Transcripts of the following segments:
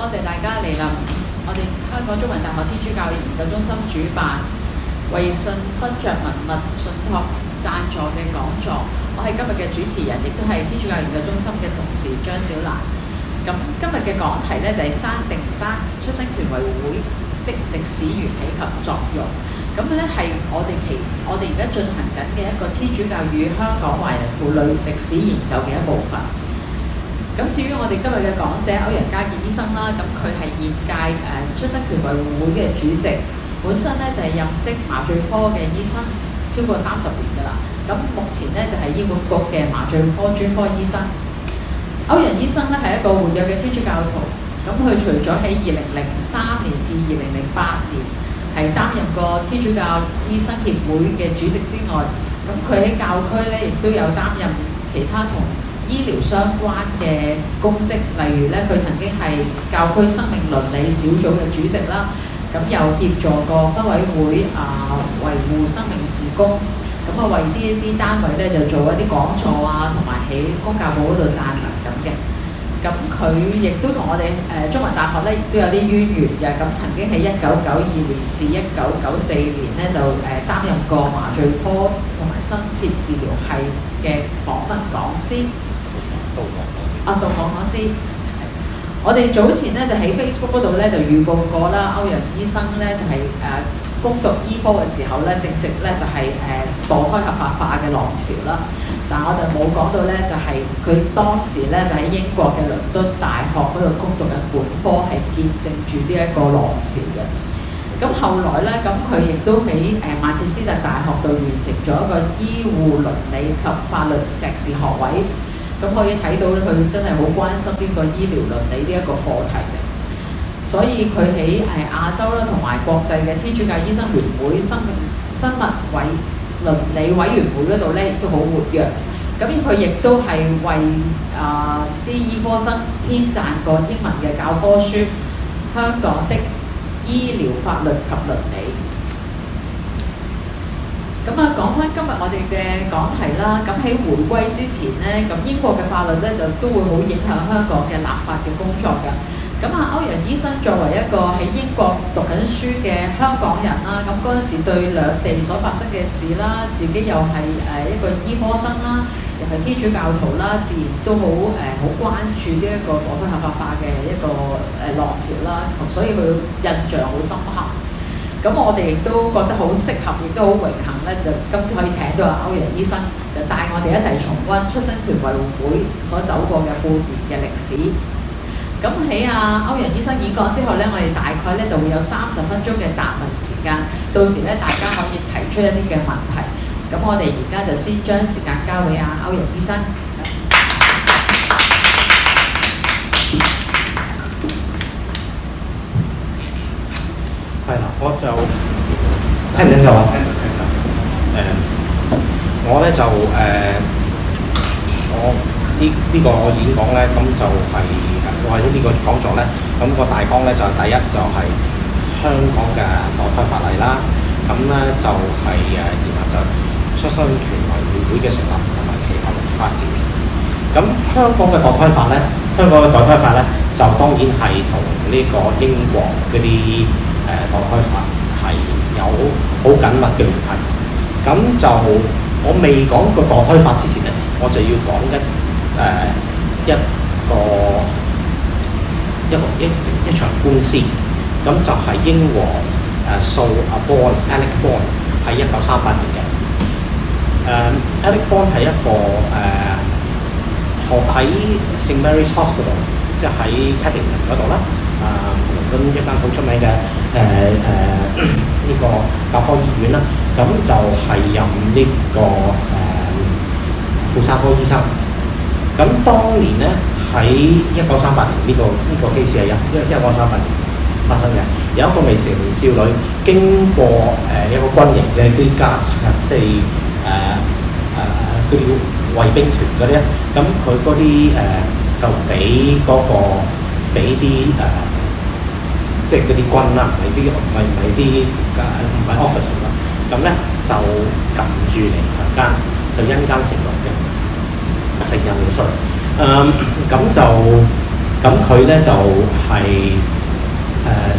多謝大家嚟臨我哋香港中文大學天主教研究中心主辦為信分著文物信託贊助嘅講座。我係今日嘅主持人，亦都係天主教研究中心嘅同事張小蘭。咁今日嘅講題呢，就係生定唔生出生權維會的歷史緣起及作用。咁咧係我哋而家進行緊嘅一個天主教與香港華人婦女歷史研究嘅一部分。咁至於我哋今日嘅講者歐陽嘉健醫生啦，咁佢係現屆出生權維會嘅主席，本身咧就係任職麻醉科嘅醫生，超過30年㗎啦。咁目前咧就係醫管局嘅麻醉科專科醫生。歐陽醫生咧係一個活躍嘅天主教徒，咁佢除咗喺2003年至2008年係擔任過天主教醫生協會嘅主席之外，咁佢喺教區咧亦都有擔任其他同醫療相關嘅公職，例如咧佢曾經係教區生命倫理小組嘅主席啦，咁又協助過分委會維護生命事工，咁為呢一啲單位咧就做一啲講座啊，同埋喺公教部嗰度撰文咁嘅。咁佢亦都同我哋中文大學咧亦都有啲淵源嘅，咁曾經喺1992年至1994年咧就擔任過麻醉科同埋深切治療系嘅訪問講師。導訪講師。我哋早前咧就喺 Facebook 嗰度咧就預告過啦，歐陽醫生咧就係攻讀醫科嘅時候咧，正值咧就係墮胎合法化嘅浪潮啦。但我哋冇講到咧，就係佢當時咧就喺英國嘅倫敦大學嗰度攻讀緊本科，係見證住呢一個浪潮嘅。咁後來咧，咁佢亦都喺曼徹斯特大學度完成咗一個醫護倫理及法律碩士學位。咁可以睇到佢真係好關心呢個醫療倫理呢一個課題嘅。所以佢喺亞洲啦同埋國際嘅天主教醫生聯會生物倫理委員會嗰度咧，亦都好活躍。咁佢亦都係為啲醫科生編撰過英文嘅教科書《香港的醫療法律及倫理》。咁講翻今日我哋嘅講題啦。咁喺回歸之前咧，咁英國嘅法律咧就都會好影響香港嘅立法嘅工作㗎。咁歐陽醫生作為一個喺英國讀緊書嘅香港人啦，咁嗰陣時對兩地所發生嘅事啦，自己又係一個醫科生啦，又係天主教徒啦，自然都好關注呢一個墮胎合法化嘅一個浪潮啦，所以佢印象好深刻。咁我哋亦都覺得好適合，亦都好榮幸咧，就今次可以請到歐陽醫生，就帶我哋一齊重溫出生權維會所走過嘅半年嘅歷史。咁喺歐陽醫生演講之後咧，我哋大概咧就會有30分鐘嘅答問時間，到時咧大家可以提出一啲嘅問題。咁我哋而家就先將時間交俾歐陽醫生。係啦，我就聽唔聽到啊？聽到。我咧就我呢個演講咧，咁就係為咗呢個講座咧，咁個大綱咧就第一就係香港嘅墮胎法例啦，咁咧就係然後就出生權維會嘅成立同埋其後發展。咁香港嘅墮胎法咧，就當然係同呢個英國嗰啲墮胎法係有好緊密嘅聯繫。咁就我未講個墮胎法之前咧，我就要講一場官司。咁就係英皇訴Alec Bourne 係1938年嘅。Alec Bourne 係一個學喺 St Mary's Hospital， 即係喺 Paddington 嗰度啦。倫敦一間好出名嘅呢個教科醫院啦。咁就係任呢個婦產科醫生。咁當年咧喺1938年呢個 case 係1938年發生嘅，有一個未成年少女經過一個軍營嘅啲 guards， 即係嗰啲衛兵團嗰啲咧，咁佢嗰啲就俾啲即係嗰啲軍啦，唔係啲officer 啦，咁咧就撳住嚟強姦，就因姦成樂嘅，成人嘅衰。咁就咁佢咧就係、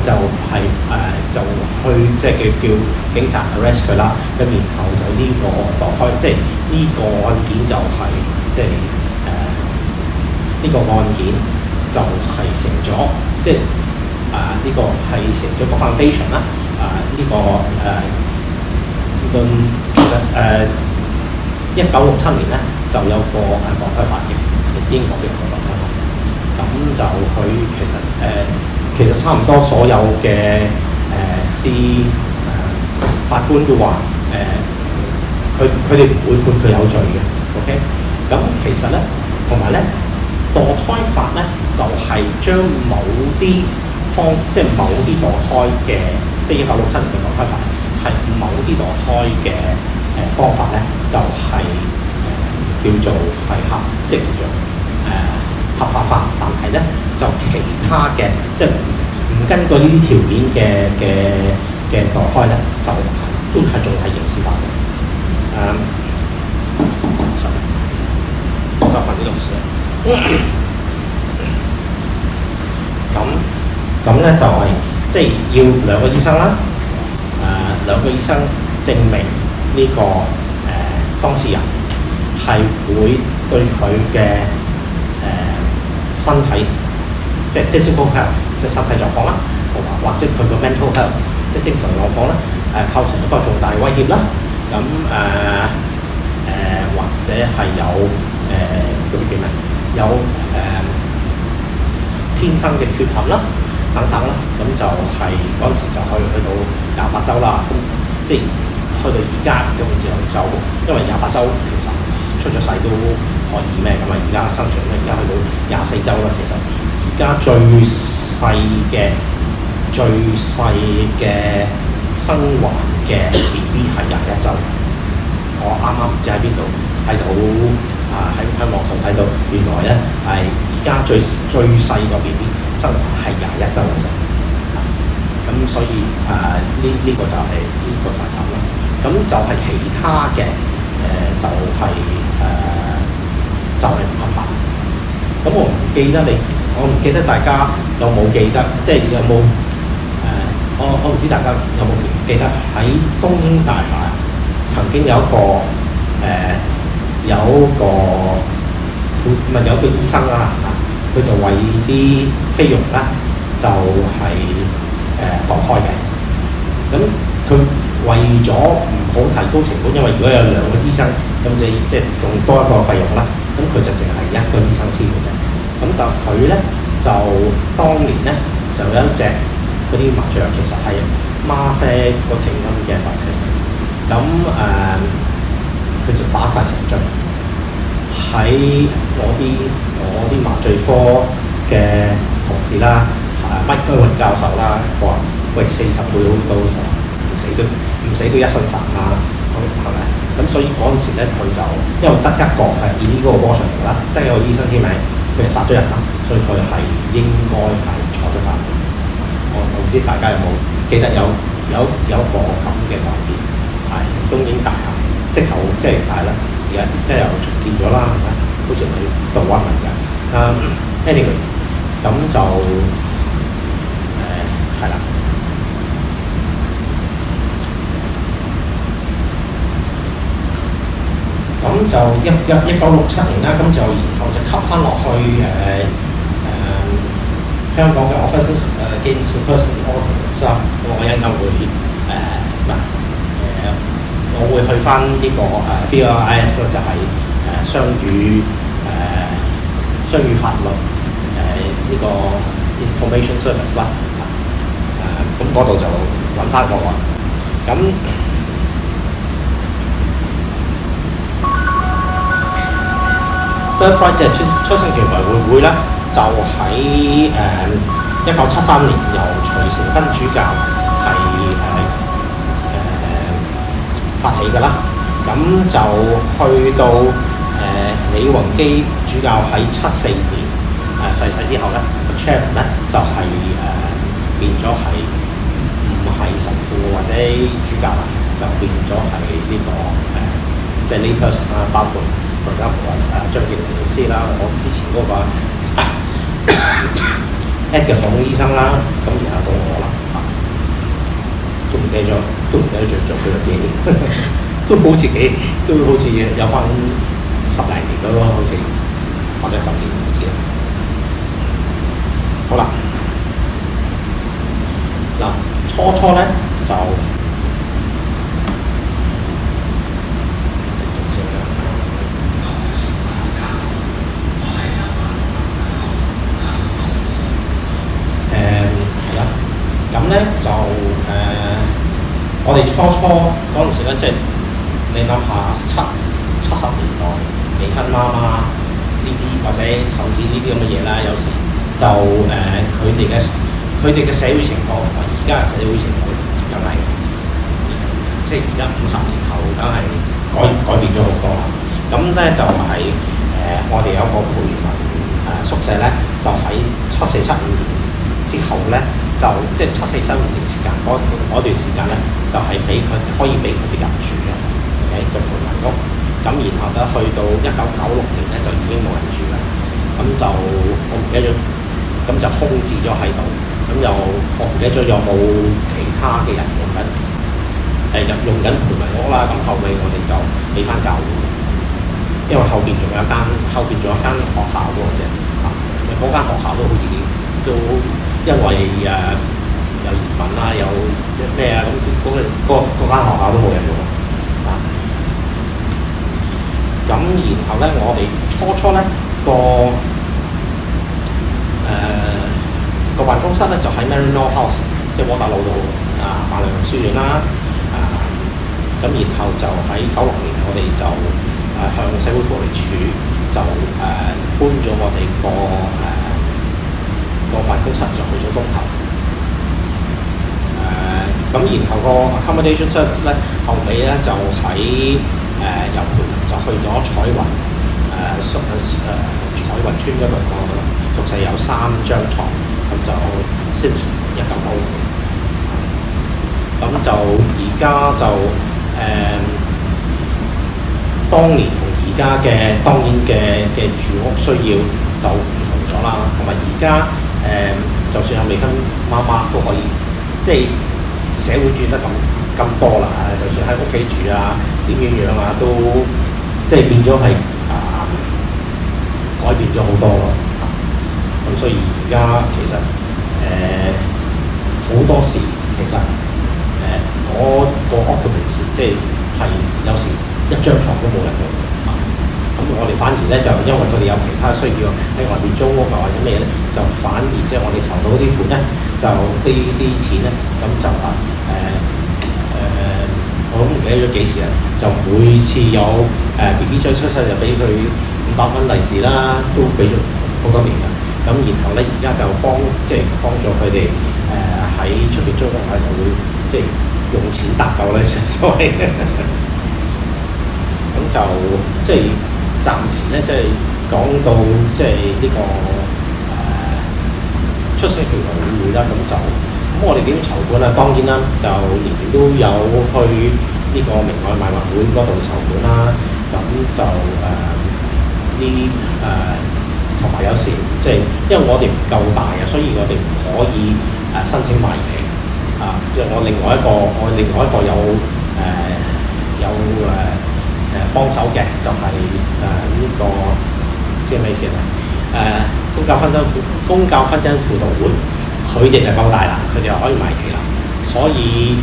就去即係叫警察 arrest 佢啦。咁然後就呢個墮胎，即係呢個案件就係、即係呢個案件就係成咗，即係呢個係成咗個 foundation 啦。呢個論其實1967年咧就有個墮胎法嘅，英國嘅墮胎法。咁就佢其實差唔多所有嘅啲法官都話佢哋唔會判佢有罪嘅。OK， 咁其實咧同埋咧墮胎法咧就係、將某啲即係某啲墮胎嘅，即係1967年嘅墮胎法係某啲墮胎嘅方法咧就係、叫做係即係叫做合法化，但係咧就其他嘅即係唔根據呢啲條件嘅墮胎咧，就都係仲係刑事法嘅。sorry， 就份呢度先。咁咧就係、即係要兩個醫生啦，兩個醫生證明呢、個當事人係會對佢嘅身體，即係 physical health， 即係身體狀況啦，或者佢個 mental health， 即係精神狀況咧，構成一個重大威脅啦。咁或者係有嗰啲叫咩？有天生嘅缺陷啦，等等啦。咁就係嗰陣時就可以去到28週啦。咁即係去到而家就因為28週其實出咗世都可以咩咁啊？而家生存咧，而家去到24週啦。其實而家最細嘅生還嘅 BB 係21週。我啱啱唔知喺邊度睇到喺網上睇到，原來咧係而家最細個 BB 生還係21週嘅啫。咁所以呢個就係咁啦。咁就係其他嘅就係唔合法。咁我唔記得大家有冇記得，即係有冇我唔知大家有冇記得喺東英大廈曾經有一個有個醫生啦佢就為啲菲傭啦就係墮胎嘅。咁佢為咗唔好提高成本，因為如果有兩個醫生，咁即係仲多一個費用啦。咁佢就淨係一個醫生簽嘅啫。咁但佢咧就當年咧就有一隻嗰啲麻醉藥，其實係嗎啡個停音嘅毒品。咁佢就打晒成樽喺我啲麻醉科嘅同事啦，Michael 教授啦，佢話：喂，40倍好多時候唔死都一身神啦，係咪？咁所以嗰陣時咧，佢就因為得一個以呢個波上嚟啦，得一個醫生簽名，佢就殺咗人啦，所以佢係應該係坐咗監。我唔知大家有冇記得有個咁嘅畫面，係東英大廈即係大啦，而家即係又重建咗啦，係咪？好似喺度灣嚟㗎。Anyway， 咁就係啦。咁就1967年啦，咁就然後就吸翻落去香港嘅 Officers Against Persons Orders 啦。咁我一陣間會我會去翻呢個BIS 就係雙語法律呢個 Information Service 啦。咁嗰度就揾翻我啦。咁Birthright 即係出生權維護會咧，就喺1973年由徐成斌主教係發起㗎啦。咁就去到李宏基主教喺74年逝世之後咧，個 chairman 咧就係變咗係唔係神父或者主教啦，就變咗係呢個即係 lay person 啦，包括張建麟老師啦，我之前嗰個 Ed 嘅房醫生啦，咁然後到我啦，都唔記得咗，做佢嘅幾年，都好似有翻10零年咁咯，好似或者甚至唔知啦。好啦，嗱初咧就係啦，咁咧就我哋初嗰陣時咧，即係你諗下70年代未婚媽媽呢啲，或者甚至呢啲咁嘅嘢啦，有時就佢哋嘅社會情況同埋而家嘅社會情況，梗係即係而家50年後，梗係改變咗好多啦。咁咧就係我哋有個培民宿舍咧，就喺7475年之後咧，就即係7475年時間嗰段時間咧，就係可以俾佢哋入住嘅，OK 個培民屋。咁然後咧去到1996年咧就已經冇人住啦。咁就我唔記得咗，咁就空置咗喺度。咁我唔記得咗有冇其他嘅人用緊培民屋啦。咁後尾我哋就俾翻教會，因為後邊仲有一間學校喎啫。嗰間學校都好似都因為有移民啦，有咩啊，咁嗰間學校都冇人用啊。咁然後咧，我哋初咧個辦公室咧就喺 Maryknoll House， 即係窩打老道白良書院啦。咁然後就喺96年，我哋就向社會福利署就搬咗我哋個辦公室就去咗東頭。咁然後個 accommodation service 咧，後尾咧就喺由培民就去咗彩雲村嗰度個宿舍有3張床，咁就 since 1996年。咁就而家就當年同而家嘅當然嘅住屋需要就唔同咗啦，同埋而家就算有未婚媽媽都可以，即係社會轉得咁多啦，就算喺屋企住啊，點樣啊，都即係變咗係改變咗好多咯。咁所以而家其實好多時其實嗰個 occupancy 即係有時1張床都冇人用。咁我哋反而咧就因為佢哋有其他需要喺外邊租屋啊或者咩咧，就反而即係我哋籌到啲款咧，就啲錢咧，咁就我都唔記得咗幾時啦，就每次有BB 出世就俾佢500蚊利是啦，都俾咗好多年啦。咁然後咧而家就幫助佢哋喺出邊租屋就會即係用錢搭救咧，所謂咁就即係暫時咧，即係講到即係呢個出生協會啦，咁我哋點籌款啊？當然啦，就年年都有去呢個明愛賣物會嗰度籌款啦。咁就同埋有時即係因為我哋唔夠大啊，所以我哋唔可以申請賣旗啊。即係我另外一個有幫手嘅，就係呢個CMA公教婚姻輔導會。佢哋就夠大啦，佢哋就可以賣旗啦，所以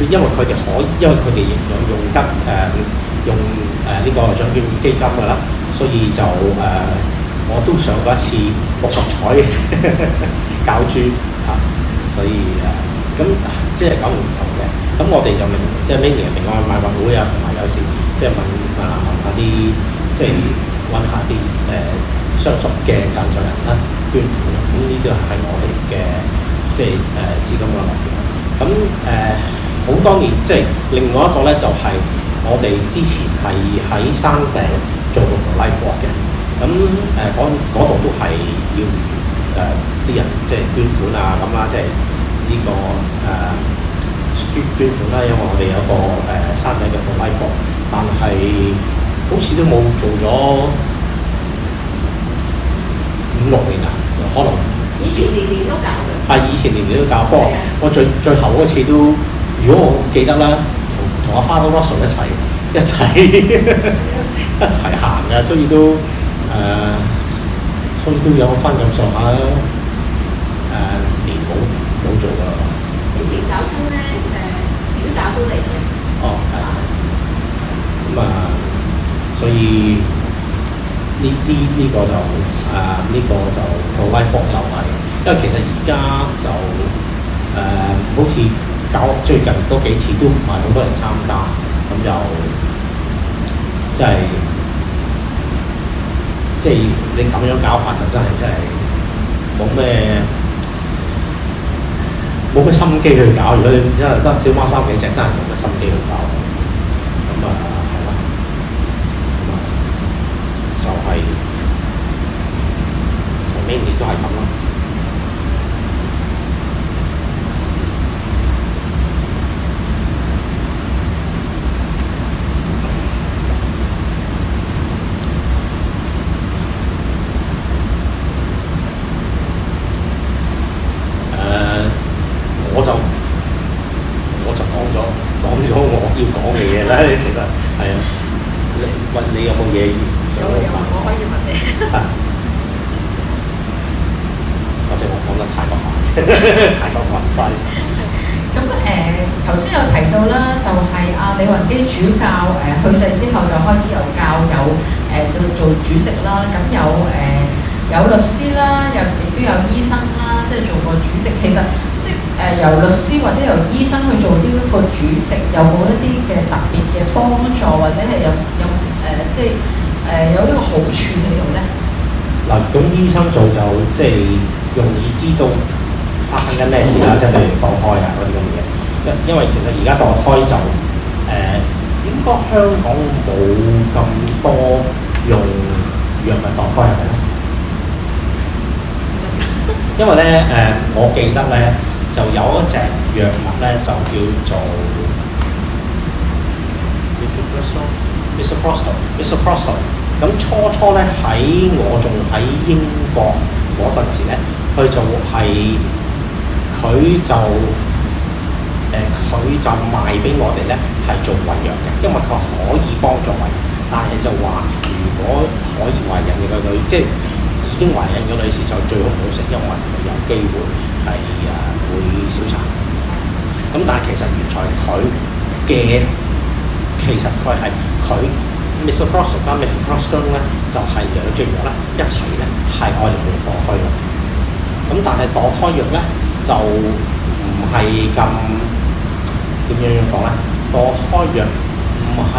因為佢哋用得用呢個獎券基金㗎啦，所以就我都上過一次60彩教珠所以咁即係咁唔同嘅。咁我哋就即係明愛賣物會啊，同埋有時即係問下啲即係揾下啲相熟嘅贊助人啦，捐款啦，咁呢個係我哋嘅即係資金嘅來源。咁好多年即係另外一個咧，就係我哋之前係喺山頂做過 live walk 嘅。咁嗰度都係要啲人即係捐款啊咁啦，即係呢個捐款啦，因為我哋有個山頂嘅 live walk，但係好似都冇做咗。年啊，可能以前年年都搞嘅。係以前年年都搞，不過係啊我最後嗰次都，如果我記得啦，同阿 Father Russell 一齊行嘅，所以都所以都有翻咁上下年冇做㗎啦。以前搞親咧主教都嚟嘅。哦，係。咁所以呢個就呢個就 pro-life walk 又係，因為其實而家就好似最近嗰幾次都唔係好多人參加，咁就即係你咁樣搞法就真係冇咩心機去搞。如果你真係得小貓三幾隻，真係冇乜心機去搞。咁係啦，就係mainly都係咁啦。我就講咗我要講嘅嘢啦。其實係啊，你有冇嘢想問？我可以問你。或者我講得太過快，太過快晒。咁頭先有提到啦，就係李雲基主教去世之後就開始由教友做主席啦，咁有律師啦，亦都有醫生啦，即係做過主席。其實即係由律師或者由醫生去做呢一個主席，有冇一啲嘅特別嘅幫助，或者係有有呢個好處喺度咧？嗱，咁醫生做就即係容易知道發生緊咩事啦，即係例如墮胎啊嗰啲咁嘅嘢。因為其實而家墮胎就應該香港冇咁多用藥物墮胎係咪咧？因為咧我記得咧就有一隻藥物咧就叫做 Misoprostol。咁初咧喺我仲喺英國嗰陣時咧，佢就賣俾我哋咧係做餵藥嘅，因為佢可以幫助餵，但係就話如果可以懷孕嘅女，即係已經懷孕嘅女士就最好唔好食，因為佢有機會係會小產。咁但係其實原來Misoprostol 加 Mifepristone 咧就係兩隻藥咧一齊咧係愛嚟去墮胎藥。咁但係墮胎藥咧就唔係咁點樣講咧？墮胎藥唔係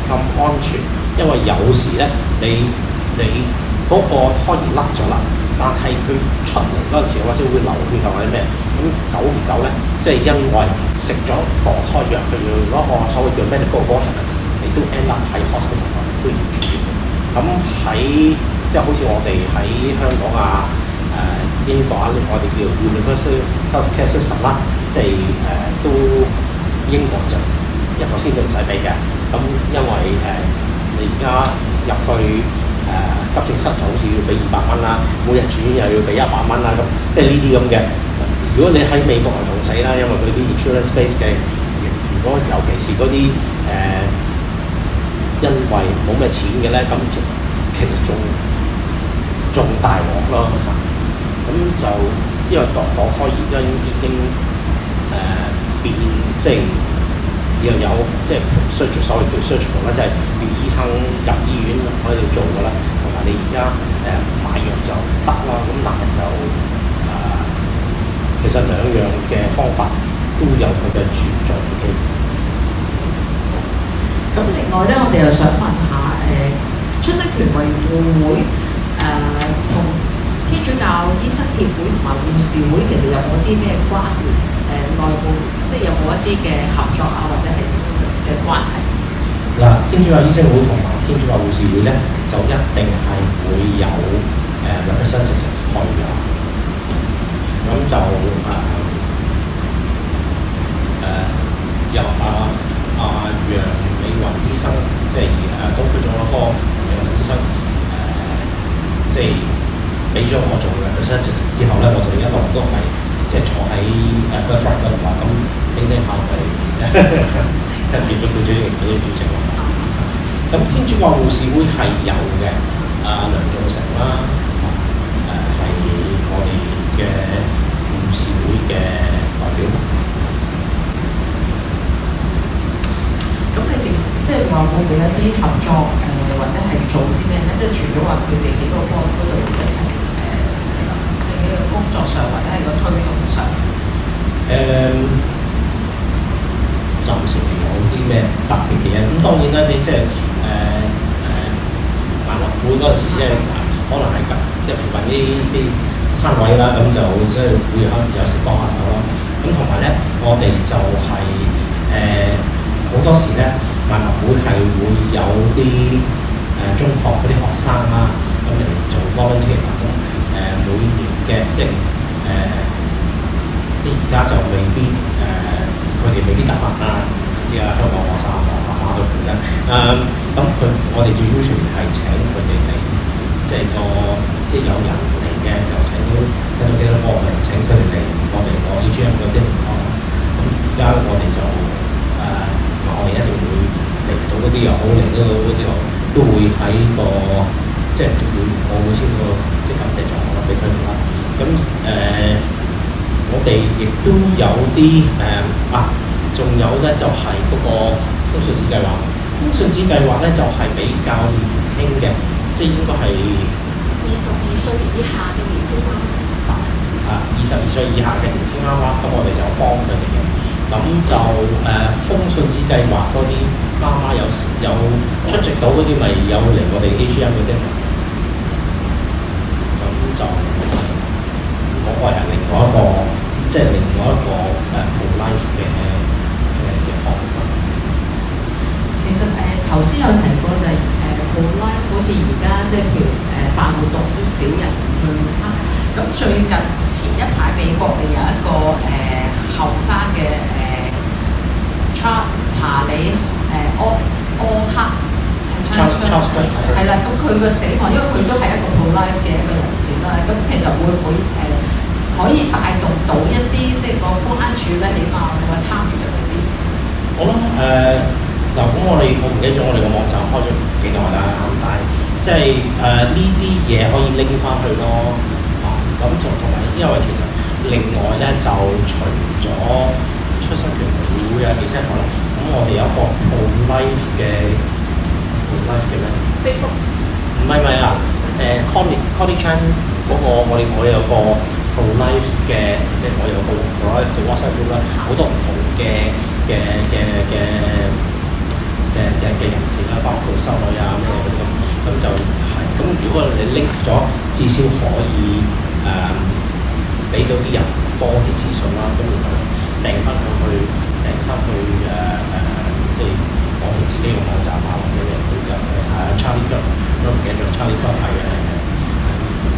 咁安全，因為有時咧你嗰個胎兒甩咗啦，但係佢出嚟嗰陣時或者會流血或者咩，咁久唔久咧，即係因為食咗墮胎藥，佢要嗰個所謂叫 medical abortion，你都 end up 喺 hospital 都要住院。咁即係好似我哋喺香港英國我哋叫 universal healthcare system 啦，即係都英國就1個先都唔使俾嘅。咁因為你而家入去急症室就好似要俾200蚊啦，每日住院又要俾100蚊啦，咁即係呢啲咁嘅。如果你喺美國就仲死啦，因為佢啲 insurance base 嘅，如果尤其是嗰啲因為冇咩錢嘅咧，咁其實仲大鑊咯。咁就因為墮胎已經變，即係又有即係 surgical，所謂叫 surgical 啦，即係要醫生入醫院喺度做㗎啦。同埋你而家買藥就得啦，咁但係就其實兩樣嘅方法都有佢嘅存在嘅機會。咁另外咧，我哋又想問下出生權維護會同天主教醫生協會同埋護士會其實有冇啲咩關聯？內部即係有冇一啲嘅合作啊，或者係嘅關係？嗱，天主教醫生會同埋天主教護士會咧，就一定係會有representative 去嘅。咁就由楊美雲醫生，即係東區總科楊美雲醫生，即係俾咗我做嘅 percentage 之後咧，我就一路都係即係坐喺Birthright 嗰度話，咁整整下咪變咗副主席，變咗主席咯。咁天主教護士會係有嘅，梁頌成啦，係我哋嘅護士會嘅代表。咁你哋即係話會唔會有啲合作或者係做啲咩咧？即係除咗話佢哋幾個幫嗰度一齊即係呢個工作上或者係個推動上。暫時未有啲咩特別嘅嘢。咁當然啦，你即係萬樂會嗰陣時，即係可能係即係附近啲攤位啦，咁就即係會有時幫下手啦。咁同埋咧，我哋就係好多時咧，萬樂會係會有啲中學嗰啲學生啦，咁嚟做 volunteer 咁每年嘅即係而家就未必佢哋未必夾硬啦，知啊，香港學生媽媽都會啦。咁我哋最 usual 係請佢哋嚟，即係即係有人嚟嘅就請到幾多個嚟請佢哋嚟我哋個 AGM 嗰啲唔同。咁而家我哋就我哋一定會嚟到嗰啲又好，嚟到嗰啲又都會喺個即係我會簽個即係感謝狀咯俾佢哋啦。咁我哋亦都有啲仲有咧就係嗰個風信子計劃。風信子計劃咧就係比較年輕嘅，即係應該係22歲以下嘅年青媽媽。22歲以下嘅年青媽媽，咁我哋就幫佢哋嘅。咁就風信子計劃嗰啲媽媽有出席到嗰啲，咪有嚟我哋 AGM 嗰啲。咁就嗰個係另外一個，即係另外一個pro-life 嘅項目。其實頭先有提過就係pro-life好似而家即係譬如辦活動都少人去參加。咁最近前一排美國嘅有一個後生嘅查理柯克係啦，咁佢個死亡，因為佢都係一個 pro-life 嘅一個人士啦。咁其實會唔會可以帶動到一啲即係個關注咧？起碼我參與咗嗰啲。我諗嗱，咁我唔記得咗我哋個網站開咗幾耐啦，但係即係呢啲嘢可以拎翻去咯。咁就同埋因為其實另外咧就除咗出生權會啊，其他可能咁我哋有一個 pro-life 嘅 pro-life 嘅咩 Facebook 唔係啊，Connie Chan 嗰個我哋有個 pro-life 嘅，即係我有個 pro-life 嘅 WhatsApp group 啦，好多唔同嘅人士啦，包括修女啊咩嗰啲咁就係咁。如果你拎咗，至少可以俾到啲人多啲資訊啦，咁然後掟翻去即係我哋自己個網站啊，或者佢就Charlie Kirk 都唔記得咗 Charlie Kirk 係嘅。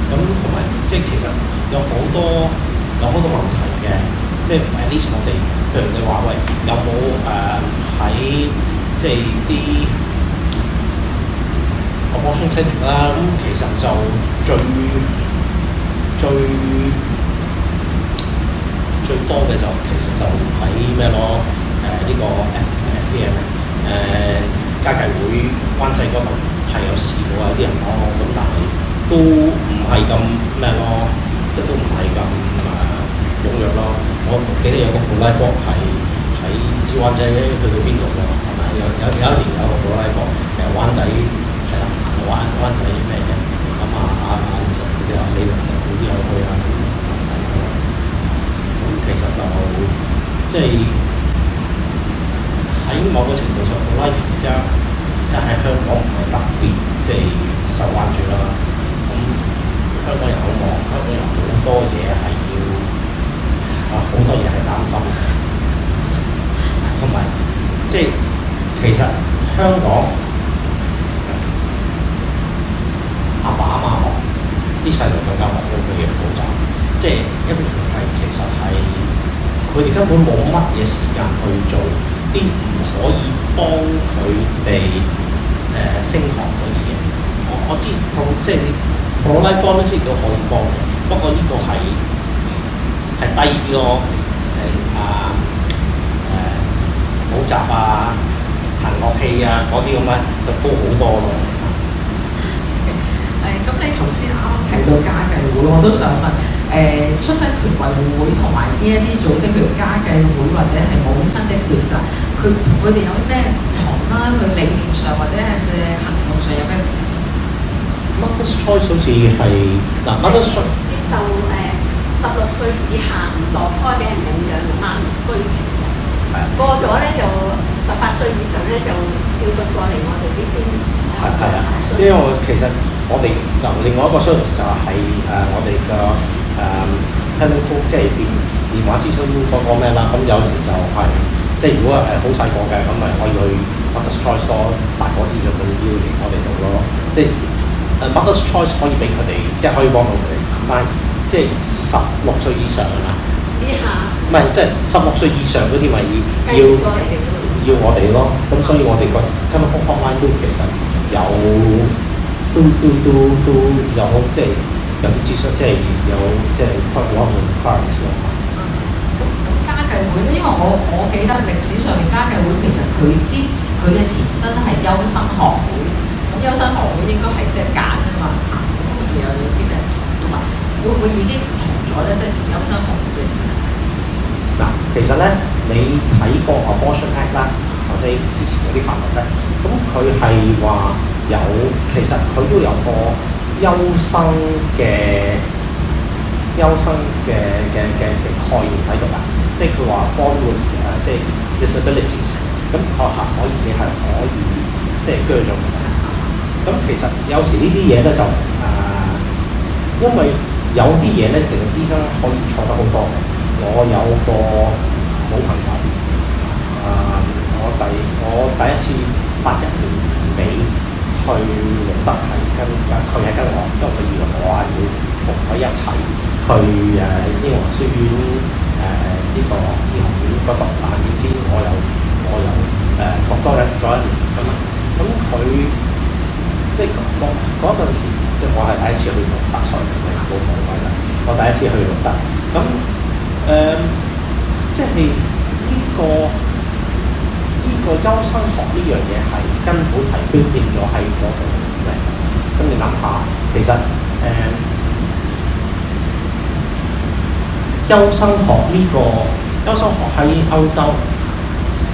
咁同埋即係其實有好多問題嘅，即係at least我哋譬如你話喂有冇喺即係啲 abortion clinic 啦，咁其實就最多嘅就其實就喺咩咯？呢個 FPM 家計會灣仔嗰度係有試過有啲人咯，咁但係都唔係咁咩咯，即係都唔係咁踴躍咯。我記得有個 pro-life walk 係喺唔知灣仔去到邊度㗎，係咪？有一年有個 pro-life walk 灣仔係啦，灣仔咩嘅？咁其實佢哋話李良政府都有去啊。咁其實就即係喺某個程度上 pro-life 而家真係香港唔係特別即係受關注啦。咁香港人好忙，香港人好多嘢係要好多嘢係擔心嘅，同埋即係其實香港阿爸阿媽忙，啲細路更加忙，佢哋補習，即係一部分係其實係佢哋根本冇乜嘢時間去做啲唔可以幫佢哋升學嗰啲嘢。我知即係 pro-life volunteer 都可以幫嘅，不過呢個係低啲咯，補習啊、彈樂器啊嗰啲咁咧就高好多咯。咁你頭先啱啱提到家計會，我都想問出生權維護會同埋呢一啲組織，譬如家計會或者係母親的抉擇，佢哋有咩唔同啦？佢理念上或者係佢哋行動上有咩唔同 Mother's Choice 好似係Mother's Choice 接受16歲以下唔墮胎俾人領養媽咪居住嘅，過咗咧就18歲以上咧就叫佢過嚟我哋呢邊。係啊，因為其實我哋就另外一個 service 就係我哋嘅telephone 即係電話諮詢嗰個咩啦，咁有時就係、即係如果係好細個嘅，咁咪可以去 Mother's Choice 多大嗰啲嘅，佢要嚟我哋度咯。即係Mother's Choice 可以俾佢哋，即係可以幫到佢哋，但係即係16歲以上啊嘛。以下唔係即係16歲以上嗰啲咪要我哋咯，咁所以我哋個 telephone hotline 都其實有都有即係有啲諮詢，即係有即係開過一個 inquiries 咯。咁家計會咧，因為我記得歷史上面家計會其實佢嘅前身係優生學會，咁優生學會應該係即係揀啫嘛，咁佢哋有啲咩唔同，同埋會唔會已經唔同咗咧？即係同優生學會嘅時候。嗱，其實咧你睇過 Abortion Act 啦，或者之前嗰啲法律咧，咁佢係話其實佢都有個優生嘅概念喺度㗎，即係佢話 born with 即係 disabilities， 咁確實你係可以即係鋸咗佢。咁其實有時呢啲嘢咧就因為有啲嘢咧，其實醫生可以錯得好多嘅。我有個好朋友我第一次8日年尾去錄得係佢係跟我，因為佢以為我係要同佢一齊去英皇書院呢個醫學院嗰度，但點知我又讀多咗1年㗎嘛，咁佢即係嗰陣時，即係我係第一次去錄得，所以冇講位啦。我第一次去錄得，咁即係呢個優生學呢樣嘢係根本係標定咗喺嗰度嘅。咁你諗下，其實優生學喺歐洲，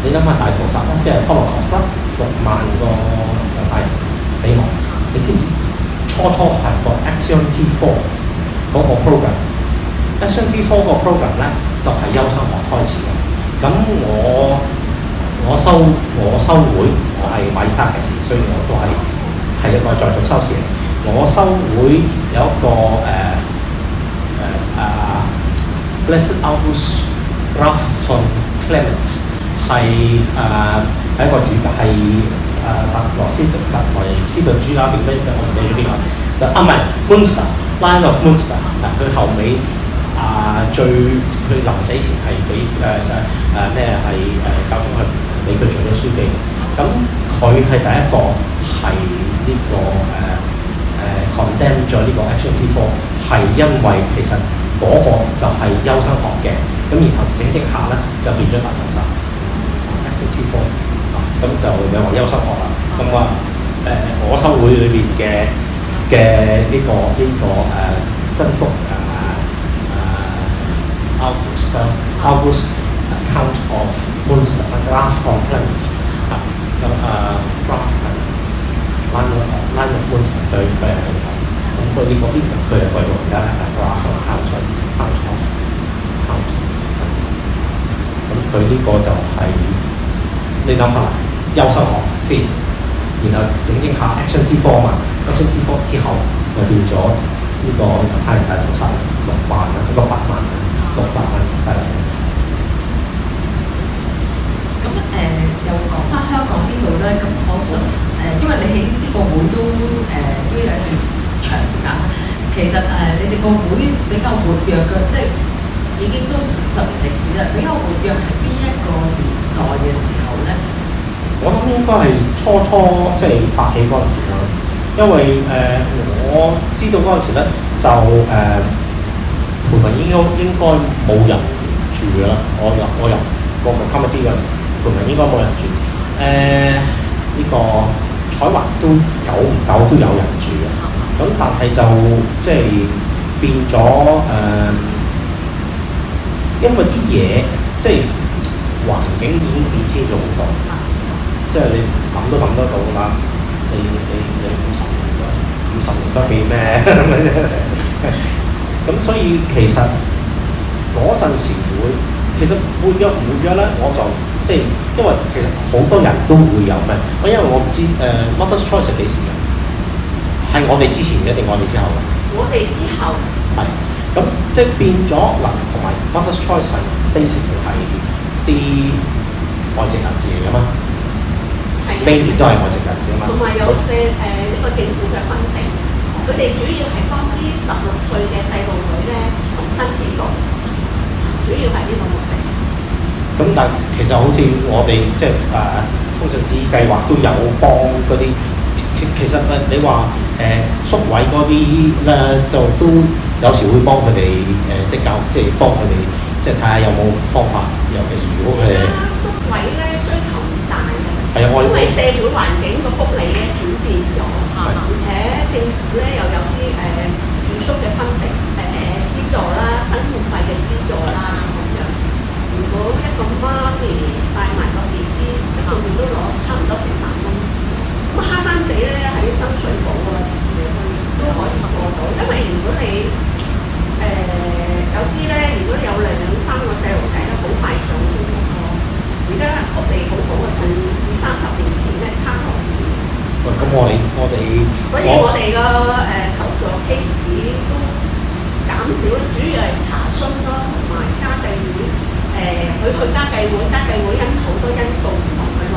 你諗下大屠殺啦，即係 Holocaust 啦，6萬個猶太人死亡。你知唔知初係個 Action T4 嗰個 program？Action T4 個 program 咧就係優生學開始嘅。咁我收會，我係馬爾他騎士，所以我都係一個在職修士嚟。我收會有一個Blessed Albus Graf von Clemens 係一個主教，係特羅斯頓主教邊咩？我唔記得咗邊個。唔係 Munster Line of Munster。佢後尾佢臨死前係俾教宗係俾佢做咗書記。咁佢係第一個係呢個condemn 咗呢個 Action T4，係因為其實嗰個就係優生學嘅，咁然後整下咧就變咗大屠殺 Action T4，咁就有話優生學啦。咁我修會裏邊嘅呢個真福August Count of Munster Graf von Clemens 咁Line of Munster 對佢係咁，咁佢呢個佢係貴族而家係 Graf von Count of Count， 咁佢呢個就係你諗下啦，優生學先，然後整下 Action T4 嘛 ，Action T4 之後就變咗呢個猶太人大屠殺600萬係啦。咁又講翻香港呢度咧，咁我想因為你喺呢個會都有一段長時間啦。其實你哋個會比較活躍嘅，即係已經都成10年歷史啦。比較活躍係邊一個年代嘅時候咧？我諗應該係初即係發起嗰陣時啦。因為我知道嗰陣時咧就培文應該冇人住㗎啦。我入個 committee 嗰陣時，培文應該冇人住。呢個彩華都久唔久都有人住嘅。咁但係就即係變咗因為啲嘢即係環境已經變遷咗好多，即係你諗都諗得到啦。你50年都幾咩咁所以其實嗰陣時其實活躍唔活躍咧，我就即係因為其實好多人都會有咩，因為我唔知Mother's Choice 係幾時嘅，係我哋之前嘅定我哋之後嘅？我哋之後係咁即係變咗嗱，同埋 Mother's Choice 係 basically 係啲外籍人士嚟㗎嘛。Mainly 都係外籍人士啊嘛，同埋有呢個政府嘅分定，佢哋主要係幫啲16歲嘅細路女咧重新起步，主要係呢個目的。咁但其實好似我哋即係通訊子計劃都有幫嗰啲，其實你話宿位嗰啲咧就都有時會幫佢哋即係幫佢哋即係睇下有冇方法，尤其是如果佢哋宿位咧需求唔大嘅。係啊，因為社會環境個福利咧轉變咗，而且政府咧又有啲住宿嘅分定資助啦、生活費嘅資助啦咁樣。如果一個媽咪帶埋個 BB，一個月都攞差唔多成萬蚊，咁慳慳地咧喺深水埗啊都可以過到。因為如果你有啲咧，如果有2-3個細路仔咧，好快上到咯。而家福利好好啊，同20-30年前咧差好遠。喂，咁我哋所以我哋個求助 case 都減少，主要係查詢咯，同埋家計會佢去家計會因好多因素唔同佢落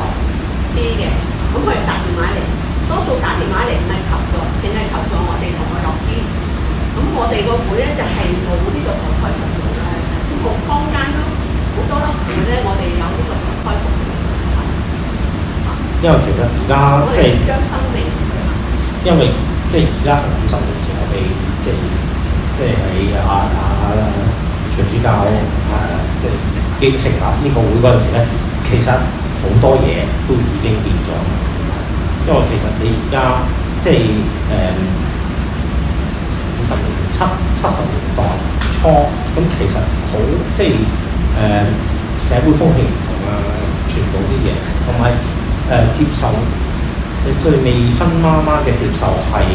啲嘅，咁佢打電話嚟，多數打電話嚟唔係求助，淨係求助我哋同佢落啲。咁我哋個會咧就係冇呢個投胎服務啦，冇坊間咯。好多咯，咧我哋有呢個開服務，因為其實而家即係將生命，因為即係而家50年前我哋即係喺徐主教即係成立呢個會嗰陣時咧，其實好多嘢都已經變咗。因為其實你而家即係50年70年代初咁，其實好即係。社會風氣唔同啊，全部啲嘢，同埋接受即係對未婚媽媽嘅接受係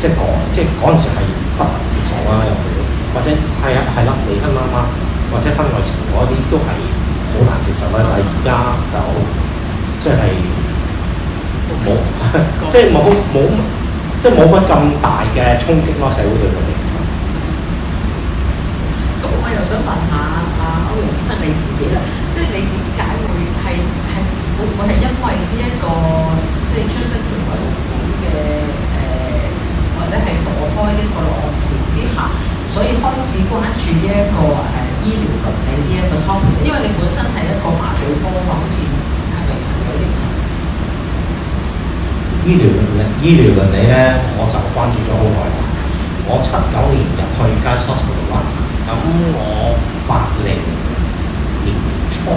即係嗰陣時係不能接受啦，尤其是或者係啦，未婚媽媽或者婚外情嗰啲都係好難接受啦。但係而家就即係冇即係冇乜咁大嘅衝擊咯，社會對佢哋。咁我又想問下歐陽醫生你自己啦，即係你點解會會唔會係因為呢一個即係出生權委員會嘅或者係墮胎呢個浪潮之下，所以開始關注呢一個醫療倫理呢一個 topic？ 因為你本身係一個麻醉科嘛，好似係咪有啲唔同？醫療倫理咧，我就關注咗好耐啦。我79年入去間 hospital 啦。咁我80年初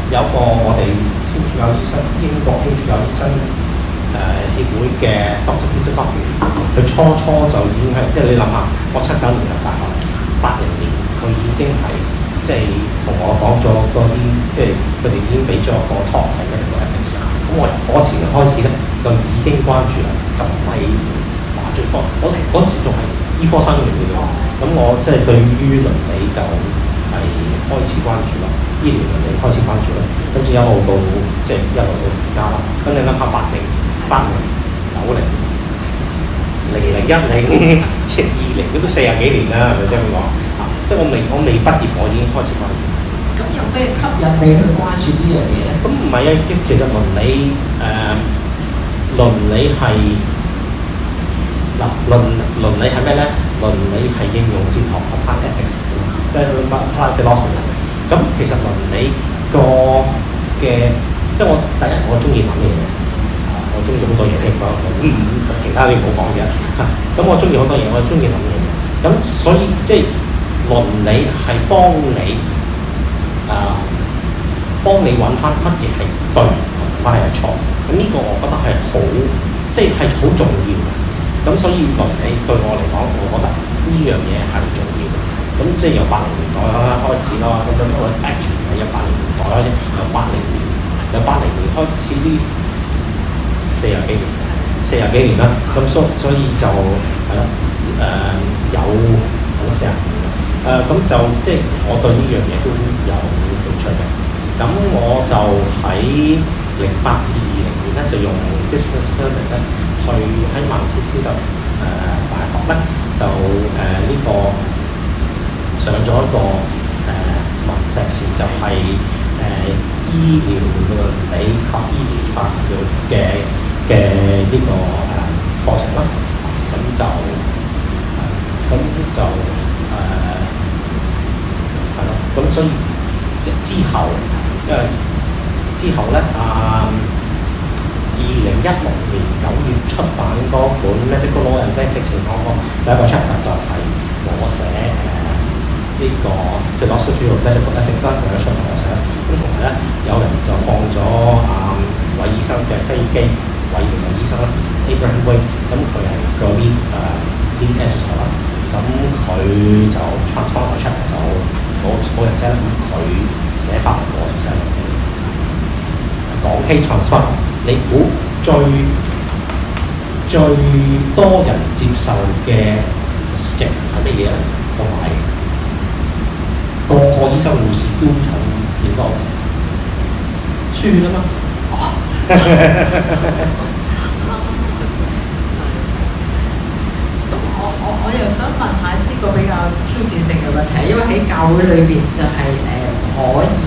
有個我哋天主教醫生，英國天主教醫生協會嘅 Dr. Peter Doctor， 佢初就已經係即係你諗下，我79年入大學，80年佢已經係即係同我講咗嗰啲，即係佢哋已經俾咗個 talk 係咩叫 ethics。咁我由嗰時開始咧就已經關注啦，就唔係麻醉科，我嗰時仲係醫科生嚟嘅喎。咁我即係對於倫理就係開始關注啦，醫療倫理開始關注啦，跟住一路到即係一路到而家啦。咁你諗下80、80、90、00、10、20都40幾年啦，係咪即係咁講？即係我未畢業，我已經開始關注。咁有咩吸引你去關注呢樣嘢咧？咁唔係啊，其實倫理係倫理係咩咧？倫理係應用哲學 applied ethics， 即係 applied philosophy。咁其實倫理嘅即係我第一我中意諗嘢嘅，我中意好多嘢聽講，其他你唔好講啫。咁我中意好多嘢，我中意諗嘢嘅。咁所以即係倫理係幫你幫你揾翻乜嘢係對同乜係錯。咁呢個我覺得係好即係好重要嘅。咁所以倫理對我嚟講，我覺得呢樣嘢係重要嘅。咁即係由80年代開始咯，咁我 actually 係由80年代開始，由80年開始呢40幾年啦。咁所以就係咯，有好多40年啦。咁就即係我對呢樣嘢都有興趣嘅。咁我就喺08至20年咧，就用 business studies 咧，去喺曼徹斯特大學咧，就呢個上咗一個文碩士，就係醫療倫理及醫療法嘅呢個課程啦。咁就係咯。咁所以之後，因為之後咧2016年9月出版嗰本 Medical Law and Ethics in Hong Kong 第一個 chapter 就係我寫呢個 philosophy of medical ethics 啦，第一出我寫。咁同埋咧，有人就放咗韋醫生嘅飛機，韋醫生啦 ，Abraham Way， 咁佢係個 lead editor 啦。咁佢就 transfer 個 chapter 就冇人寫啦，咁佢寫法我就寫落去。講起 transfer， 你估最多人接受嘅移植係乜嘢咧？同埋個醫生護士都有幾多？輸啦嘛！我又想問下呢個比較挑戰性嘅問題，因為喺教會裏邊就係可以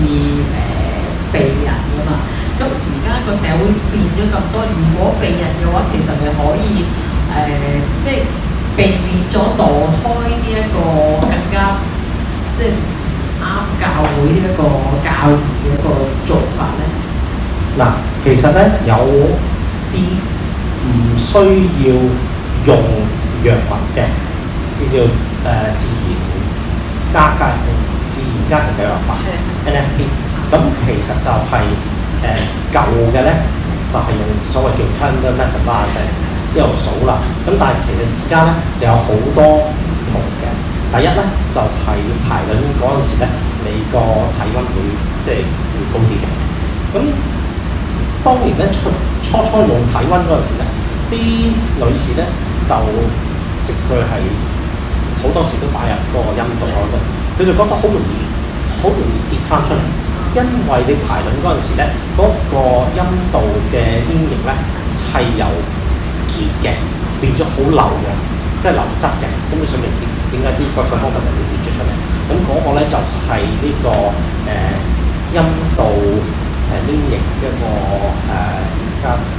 避人㗎嘛。咁而家個社會變咗咁多，如果避人嘅話，其實咪可以即係避免咗墮胎呢一個更加即係啱教會呢一個教義嘅一個做法咧？嗱，其實咧有啲唔需要用藥物嘅，叫自然家庭計劃法 NFP。咁其實就係舊嘅咧，就係用所謂叫 tender method 啦，就係一路數啦。咁但係其實而家咧就有好多唔同嘅。第一咧就係排卵嗰陣時咧，你個體溫會即係會高啲嘅。咁當年咧初用體溫嗰陣時咧，啲女士咧就即佢係好多時都擺入嗰個陰道嗰度，佢就覺得好容易跌翻出嚟。因為你排卵嗰陣時咧，嗰個陰道嘅黏液咧係由結嘅變咗好流嘅，即係流質嘅。咁你上面點解啲個方法就會跌咗出嚟？咁嗰個咧就係呢個陰道黏液一個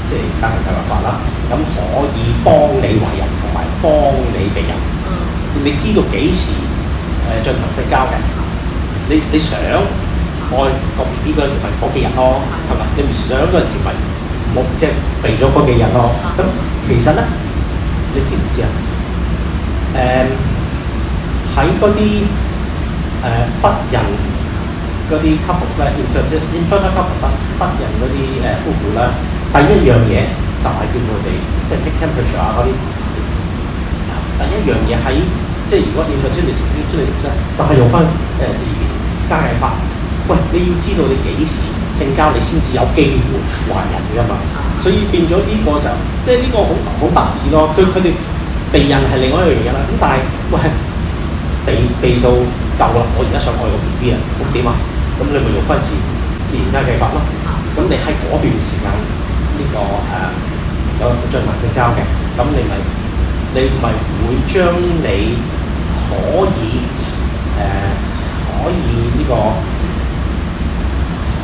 即係家庭計劃法啦。咁可以幫你為人同埋幫你避人。你知道幾時進行性交嘅？你想愛個 B B 嗰陣時咪嗰幾日咯，係咪？你唔想嗰陣時咪冇即係避咗嗰幾日咯。咁其實咧，你知唔知啊？喺嗰啲不孕嗰啲 couple 咧 infertile couple 不孕嗰啲夫婦咧，第一樣嘢就係叫佢哋即係 take temperature 啊嗰啲。第一樣嘢喺即係如果 infertility 就係用翻自然家計法。喂，你要知道你幾時性交，你先至有機會懷孕㗎嘛。所以變咗呢個就即係呢個好得意咯。佢哋避孕係另外一樣嘢啦。咁但係喂避到夠啦，我而家想愛個 B B 啊，咁點啊？咁你咪用翻自然家計法咯。咁你喺嗰段時間呢個有進行性交嘅，咁你咪會將你可以呢個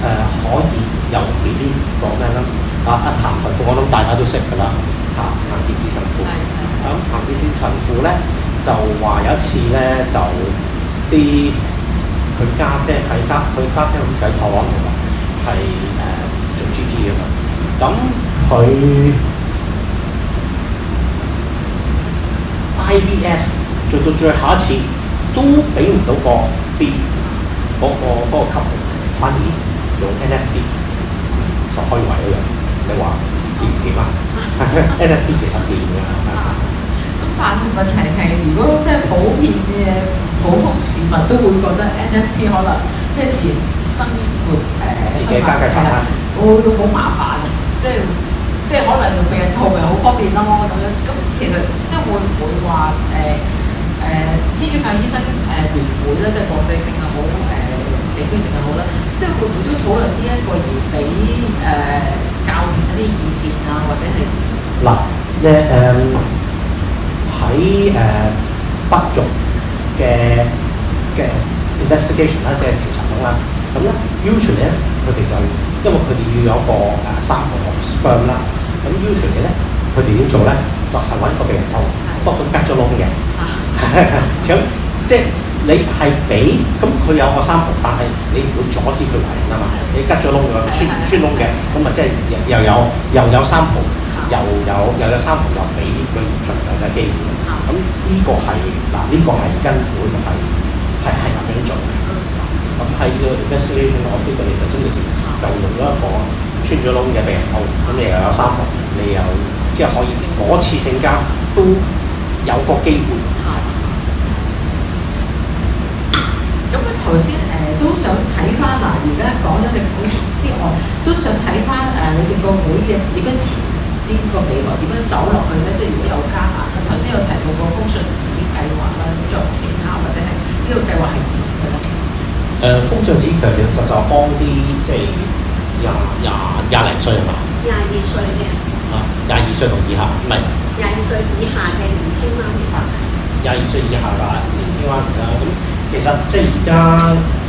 可以由 B B 講咩啦？譚神父我諗大家都識㗎啦，譚傑志神父。咁譚傑志神父咧就話有一次咧就佢家姐好似喺台灣度係做 GP 㗎嘛。咁佢佢 IVF 做到最後一次都俾唔到個 B 嗰個級數，反而用 NFP 就可以懷到人。你話點啊？NFP 其實掂㗎。咁但問題係，如果即係普遍嘅普通市民都會覺得 NFP 可能即係自然生活自己加計法啦，會好麻煩嘅，即係可能用避孕套咪好方便咯咁樣。咁其實即係會唔會話天主教醫生聯會咧，即係國際性又好地區性又好啦，即係會唔會都討論呢一個而俾教練一啲意見啊，或者係嗱喺北育嘅 investigation 啦，即係調查中啦。咁咧 usually 咧，佢哋就因為佢哋要有一個sample of sperm 啦。咁 usually 咧，佢哋點做咧？就係揾個避孕套，不過佢吉咗窿嘅。咁即係你係俾咁佢有個sample，但係你唔會阻止佢懷孕啊嘛。你吉咗窿嘅，穿窿嘅，咁咪即係又有sample。又有sample又俾佢盡量嘅機會，咁呢個係呢個係根本係咁樣做嘅。咁喺呢個 investigation 我呢個你就真係就用咗一個穿咗窿嘅避孕套，咁你又有sample，你又即係可以嗰次性交都有個機會。咁頭先都想睇翻嗱，而家講咗歷史之外，都想睇翻你哋個會嘅點樣前瞻個未來點樣走落去咧？即係如果有加碼，頭先有提到個風信子計劃啦，仲有其他或者係呢個計劃係點嘅咧？風信子其實就幫啲即係廿零歲係嘛？22歲嘅。22歲同以下，唔係22歲以下嘅年青媽咪。22歲以下嘅年青媽咪啦，咁其實即係而家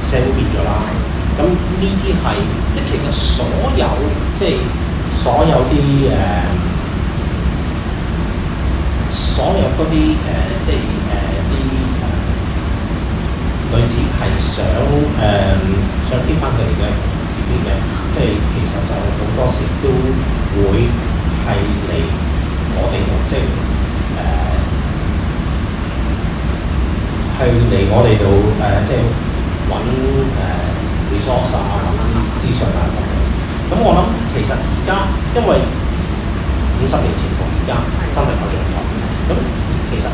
社會變咗啦，咁呢啲係即係其實所有即係。所有啲所有嗰啲即係啲女子係想挑翻佢哋嘅 BB 嘅，即係其實就好多時都會係嚟我哋度，即係去嚟我哋度即係揾resource 啊，揾資訊啊咁樣。咁我諗其實而家因為50年前同而家真係有咗唔同，咁其實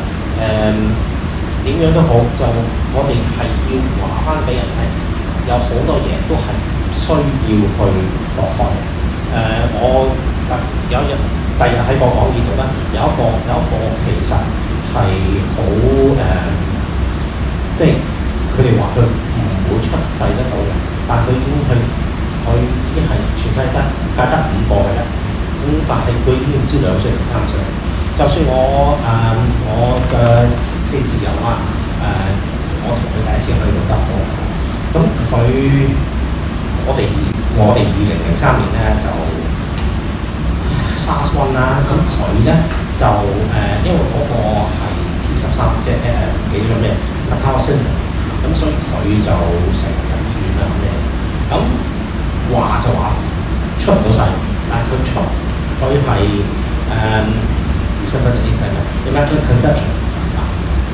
點樣都好，就我哋係要話翻俾人聽，有好多嘢都係唔需要去落開。我有一日第日喺個講義度咧，有一個其實係好即係佢哋話佢唔會出世得到嘅，但係佢已經係全世界得5個嘅啫，咁但係佢已經唔知2歲定3歲。就算我嘅即係自由啊，我同佢第一次去到德國，咁我哋2003年咧就 SARS 1啦，咁佢咧就因為嗰個係 T13，即係幾種咩 Natal syndrome，咁所以佢就成日入醫院啦咁。話就話出唔到世，但係佢係immaculate conception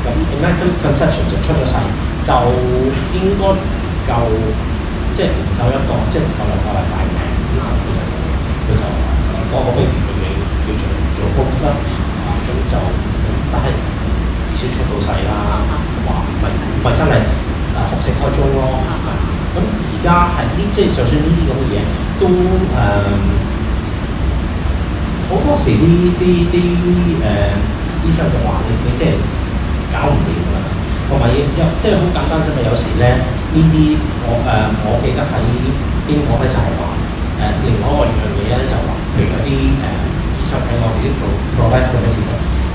咁 immaculate conception 就出咗世，就應該夠即係唔夠1個，即係唔夠2個禮拜命，佢就嗰個 baby 佢哋叫做高啦，咁就但係至少出到世啦，話唔係真係服食開中咯。咁而家係呢，即係就算呢啲咁嘅嘢，都好多時啲醫生就話你即係搞唔掂㗎啦，同埋即係好簡單啫嘛。有時咧呢啲我記得喺英國咧就係話另外一樣嘢咧就話，譬如有啲醫生喺我哋啲 pro-life 嗰邊時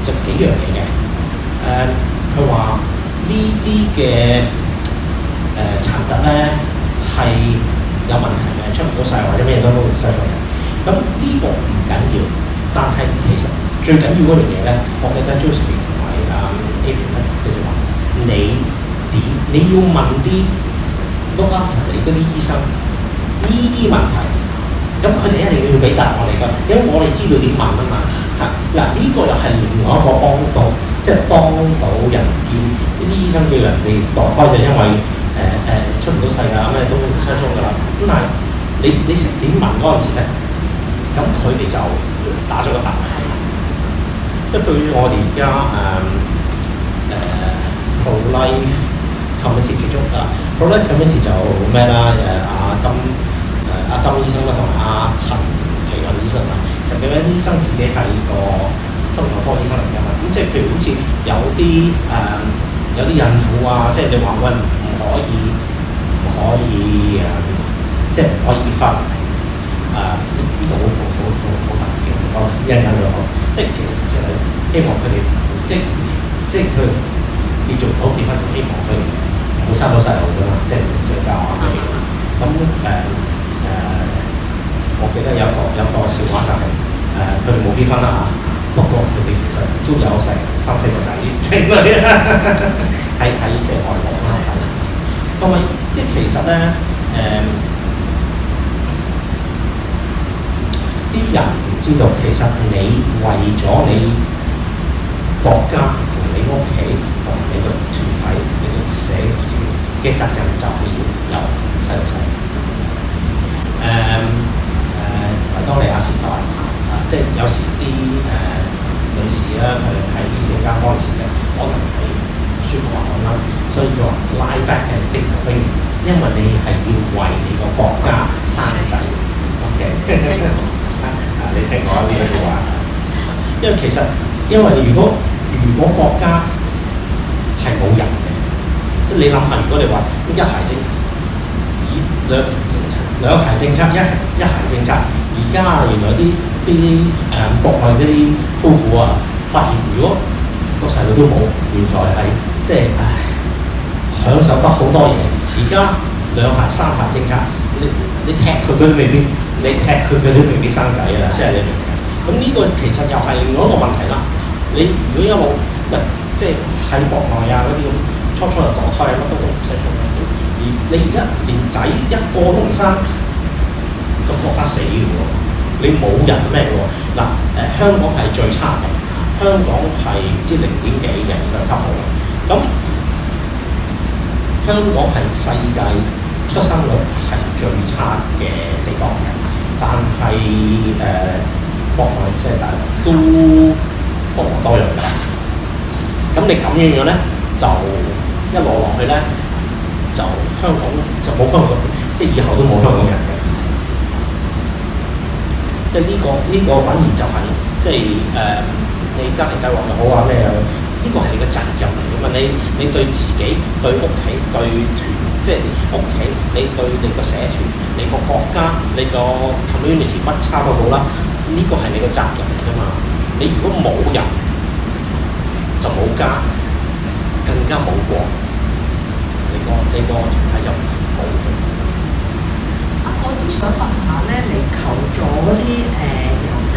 就幾樣嘢嘅。佢話呢啲嘅殘疾咧係有問題嘅，出唔到世或者咩都唔犀利嘅。咁呢個唔緊要，但係其實最緊要嗰樣嘢咧，我記得 Josephine 同埋Adrian 咧，佢就話你要問啲 look after 你嗰啲醫生，呢啲問題咁佢哋一定要俾答我哋㗎，因為我哋知道點問啊嘛。嗱，呢個又係另外一個幫到，即係幫到人見呢啲醫生叫人哋墮胎就因為出唔到世㗎，咩都唔相衝㗎啦。咁但係你識點問嗰陣時咧，咁佢哋就打咗個答。即係對於我哋而家pro-life committee 其中pro-life committee 就咩啦？阿金醫生啦，同埋阿陳其雲醫生啦。其實佢咧醫生自己係個心臟科醫生嚟㗎嘛。咁即係譬如好似有啲孕婦啊，即係你話喂唔可以即係唔可以結婚呢個好特別嘅，我一陣間就講。即係其實就係希望佢哋即係佢叫做唔好結婚，就希望佢哋唔好生到細路啫嘛。即係教下佢哋。咁我記得有個笑話就係佢哋冇結婚啦嚇，不過佢哋其實都有成3、4個仔仔女喺即係外國啦。咁咪即係其實咧啲人唔知道，其實你為咗你國家同你屋企同你個團體、你個社團嘅責任就係要有細路仔。維多利亞時代即係有時啲女士啦，佢哋喺啲性交嗰陣時咧，可能係唔舒服啊咁啦，所以叫 lie back and think of it， 因為你係要為你個國家生仔。OK， 你聽過呢個説話？因為其實如果國家係冇人嘅，即係你諗下，如果你話一孩政兩孩政策，一孩政策，而家原來啲國內嗰啲夫婦啊，發現如果個細路都冇，原來係即係享受得好多嘢。而家兩孩三孩政策，你踢佢都未必，生仔啊！即係你明唔明？咁呢個其實又係另外一個問題啦。你如果一路即係喺國內啊嗰啲咁，初就墮胎啊乜都唔使做，而你而家連仔一個都唔生，個國家死嘅喎，你冇人咩喎？嗱香港係最差嘅，香港係唔知0.幾嘅兩級號。咁香港係世界出生率係最差嘅地方嘅，但係國內即係大陸都多唔多樣㗎。咁你咁樣樣咧，就一攞落去咧，就香港就冇香港，即係以後都冇香港人嘅。即係呢個反而就係、即係你家庭計劃又好啊咩啊，呢個係你嘅責任嚟㗎嘛。你對自己、對屋企、對團，即係屋企，你對你個社團、你個國家、你個 community 乜差都好啦，呢個係你個責任嚟㗎嘛。你如果冇人，就冇家，更加冇國，你個團體就冇。我都想問下咧，嚟求助嗰啲人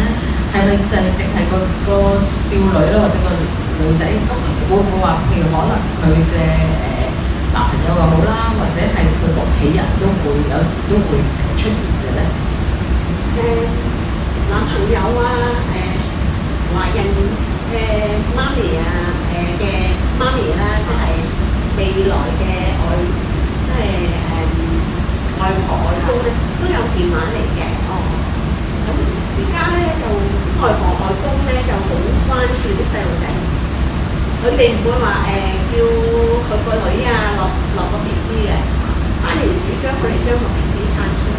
咧，係咪就係淨係個少女咧，或者個女仔？咁會唔會話，譬如可能佢嘅男朋友又好啦，或者係佢屋企人都會有時都會出現嘅咧？男朋友啊，懷孕嘅媽咪啊，嘅媽咪啦，即係未來嘅即係外婆外公咧，都有電話嚟嘅。咁而家咧就外婆外公咧就好關注啲細路仔，佢哋唔會話叫佢個女啊落個 BB 嘅，反而主張佢哋將個 BB 生出嚟。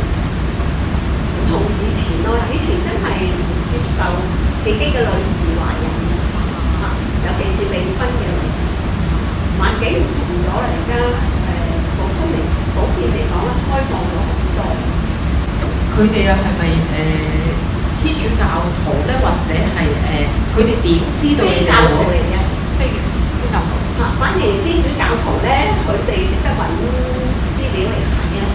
唔同以前咯，以前真係唔接受自己嘅女兒懷孕嚇，尤其是未婚嘅女兒。環境唔同咗啦，而家普遍嚟講咧，開放咗好多。咁佢哋又係咪天主教徒咧，或者係佢哋點知道你教徒嚟嘅？非教徒嚇，反而天主教徒咧，佢哋識得揾資料嚟睇嘅。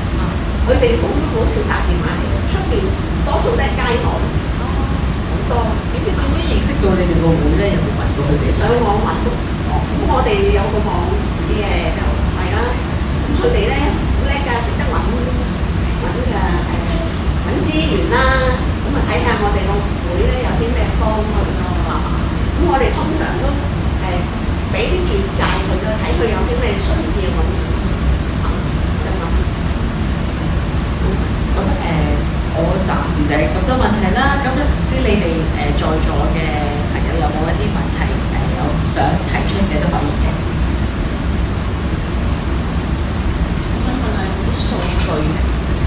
佢哋好少打電話嚟，出邊多數都係街外。好多。點樣認識到你哋個會咧？有冇問過佢哋？上網揾咯。咁我哋有個網嘅就係啦。咁佢哋咧好叻㗎，識得揾嘅揾資源啦，咁啊睇下我哋個會咧有啲咩幫佢咯，係嘛？咁我哋通常都俾啲轉介佢咯，睇佢有啲咩需要咁樣。咁我暫時就係咁多問題啦。咁唔知你哋在座嘅朋友有冇一啲問題有想提出嘅都可以嘅。我想問下有冇啲數據先？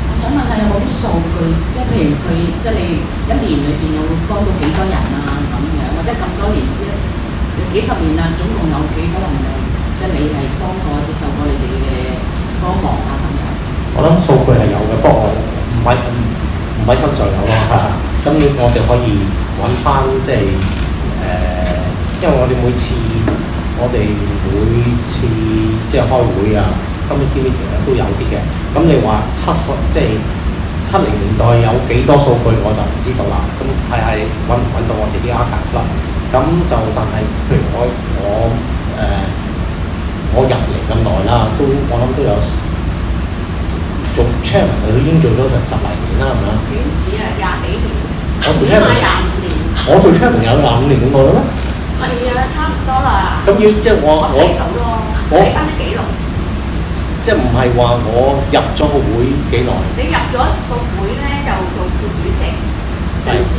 我想問下有冇啲數據，即係譬如佢即係你一年裏邊有幫到幾多人啊咁樣，或者咁多年之幾十年啦，總共有幾多人即係你係幫過接受過你哋嘅幫忙啊咁樣？我諗數據係有嘅，不過唔喺身上有咯嚇。咁我哋可以揾翻即係因為我哋每次即係開會啊，committee meeting 都有啲嘅。咁你話即係70年代有幾多數據我就唔知道啦。咁睇下揾唔揾到我哋啲 archive 啦。咁就但係譬如我入嚟咁耐啦，我諗都有做 chairman 佢已經做咗成10嚟年啦，係咪啊？點止啊，20幾年，我做起碼 chairman 25年。我做 chairman 有25年咁耐啦咩？係啊，差唔多啦。咁要即係我睇到咯，睇翻啲記錄。即係唔係話我入咗個會幾耐？你入咗個會咧就做副主席，跟住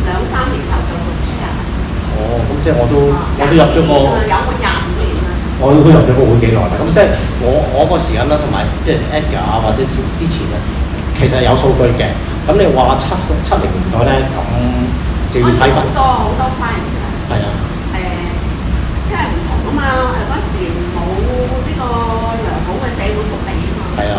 2、3年後就做 chairman。哦，咁即係我都入咗個。有個25年啦。我都入咗個會幾耐啦，咁即係我個時間啦，同埋即係 Edgar 啊，或者之前咧，其實有數據嘅。咁你話70年代咧，咁就要睇翻。好多翻嚟㗎。係啊。因為唔同啊嘛，嗰陣時冇呢個良好嘅社會福利啊嘛。係啊。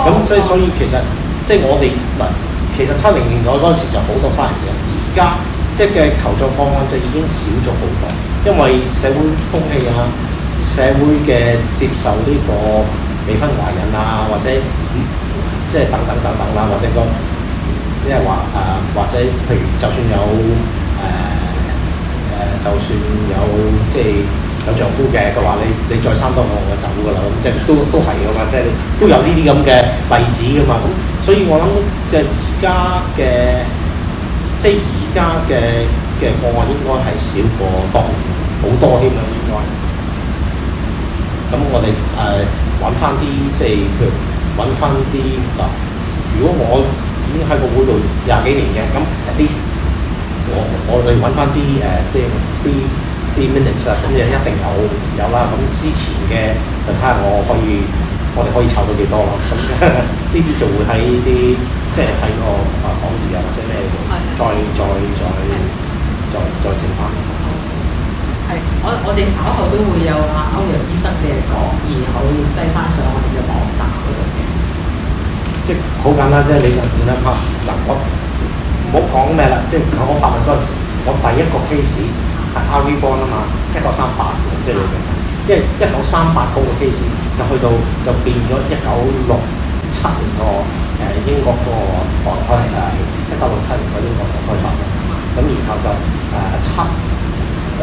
咁所以其實即係我哋嗱，其實70年代嗰陣時就好多翻嚟嘅，而家即係嘅求助個案就已經少咗好多，因為社會風氣啊。社會嘅接受呢個未婚懷孕啊，或者即係等等啦，或者即係話或者譬如就算有就算有即係有丈夫嘅話，你再生多個我就走㗎啦，咁即係都係㗎嘛，即係都有呢啲咁嘅例子㗎嘛，咁所以我諗即係而家嘅個案應該係少過當年好多添啦，應該。咁我哋揾翻啲即係譬如揾翻啲嗱，如果我已經喺個會度20幾年嘅，咁啲我哋揾翻啲即係啲 minutes 啊，咁就一定有啦。咁之前嘅就睇下我哋可以湊到幾多咯。咁呢啲就會喺啲即係喺個講義啊或者咩度再整翻。係，我哋稍後都會有歐陽醫生嘅講義，然後擠翻上我哋嘅網站嗰度嘅。即係好簡單，即係你諗下嗱，我唔好講咩啦，即係我發問嗰陣時，我第一個 case 係 RV Bond 啊嘛，1938嘅，即係你明，因為1938嗰個 case 就去到就變咗1967年個英國嗰個國開1967年個英國國開法嘅，咁然後就71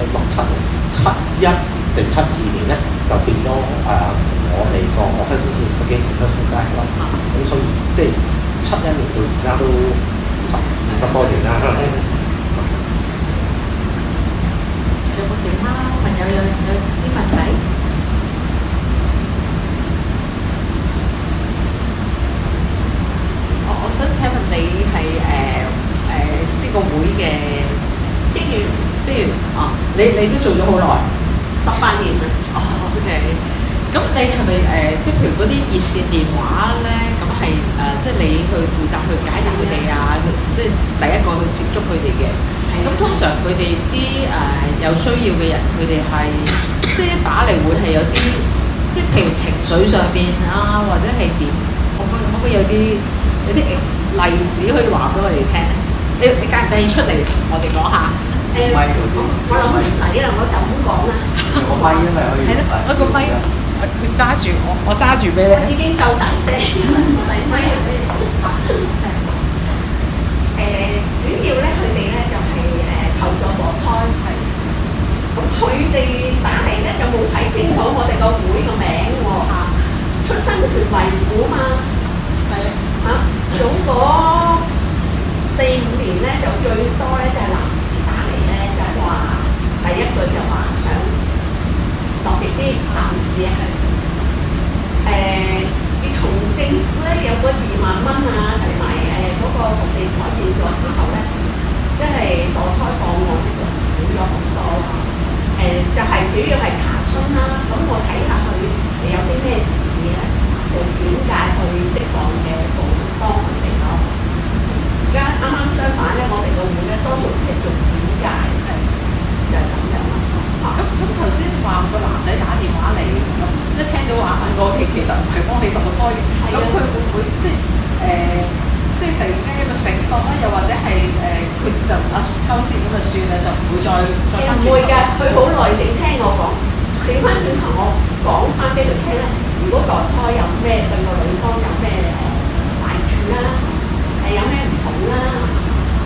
定72年咧就變咗我哋個 Offences Against Persons Act 啦，咁所以即係71年到而家都50多年啦。有冇其他朋友有啲問題？我想請問你係呢個會嘅職員啊？你都做咗好耐18年啦。哦，OK。咁你係咪即係譬如嗰啲熱線電話咧？咁係即係你去負責去解答佢哋啊？即係第一個去接觸佢哋嘅。咁通常佢哋啲有需要嘅人，佢哋係即係一打嚟會係有啲即係譬如情緒上邊啊，或者係點？可唔可以有啲例子可以話俾我哋聽？你介唔介意出嚟同我哋講下？我諗唔使啦，我就咁講啦。個咪因為可以。係咯，我個咪，佢揸住我揸住俾你。已經夠大聲，唔使咪。主要咧，佢哋咧就係求助墮胎，係。咁佢哋打嚟咧就冇睇清楚我哋個會個名喎嚇，出生權維護啊嘛。咁早嗰4-5年咧，就最多咧就係男士打嚟咧，就係話第一句就話想特別啲男士係你從政府咧有個2萬蚊啊，同埋嗰個福利改變咗之後咧，即係墮胎個案呢就少咗好多。就係主要係查詢啦，咁我睇下佢有啲咩事咧，就轉介去適當嘅部門幫佢哋咯。而家啱啱相反咧，我哋個會咧多數係做轉介，就係咁樣咯。咁頭先話個男仔打電話嚟，咁一聽到話我其實唔係幫你墮胎嘅，咁佢會唔會即係突然間一個醒覺咧？又或者係佢就收線咁就算啦，就唔會再翻轉頭。唔會㗎，佢好耐性聽我講，調翻轉頭我講翻俾佢聽咧。如果墮胎有咩對個女方有咩壞處啦，有咩唔好啦，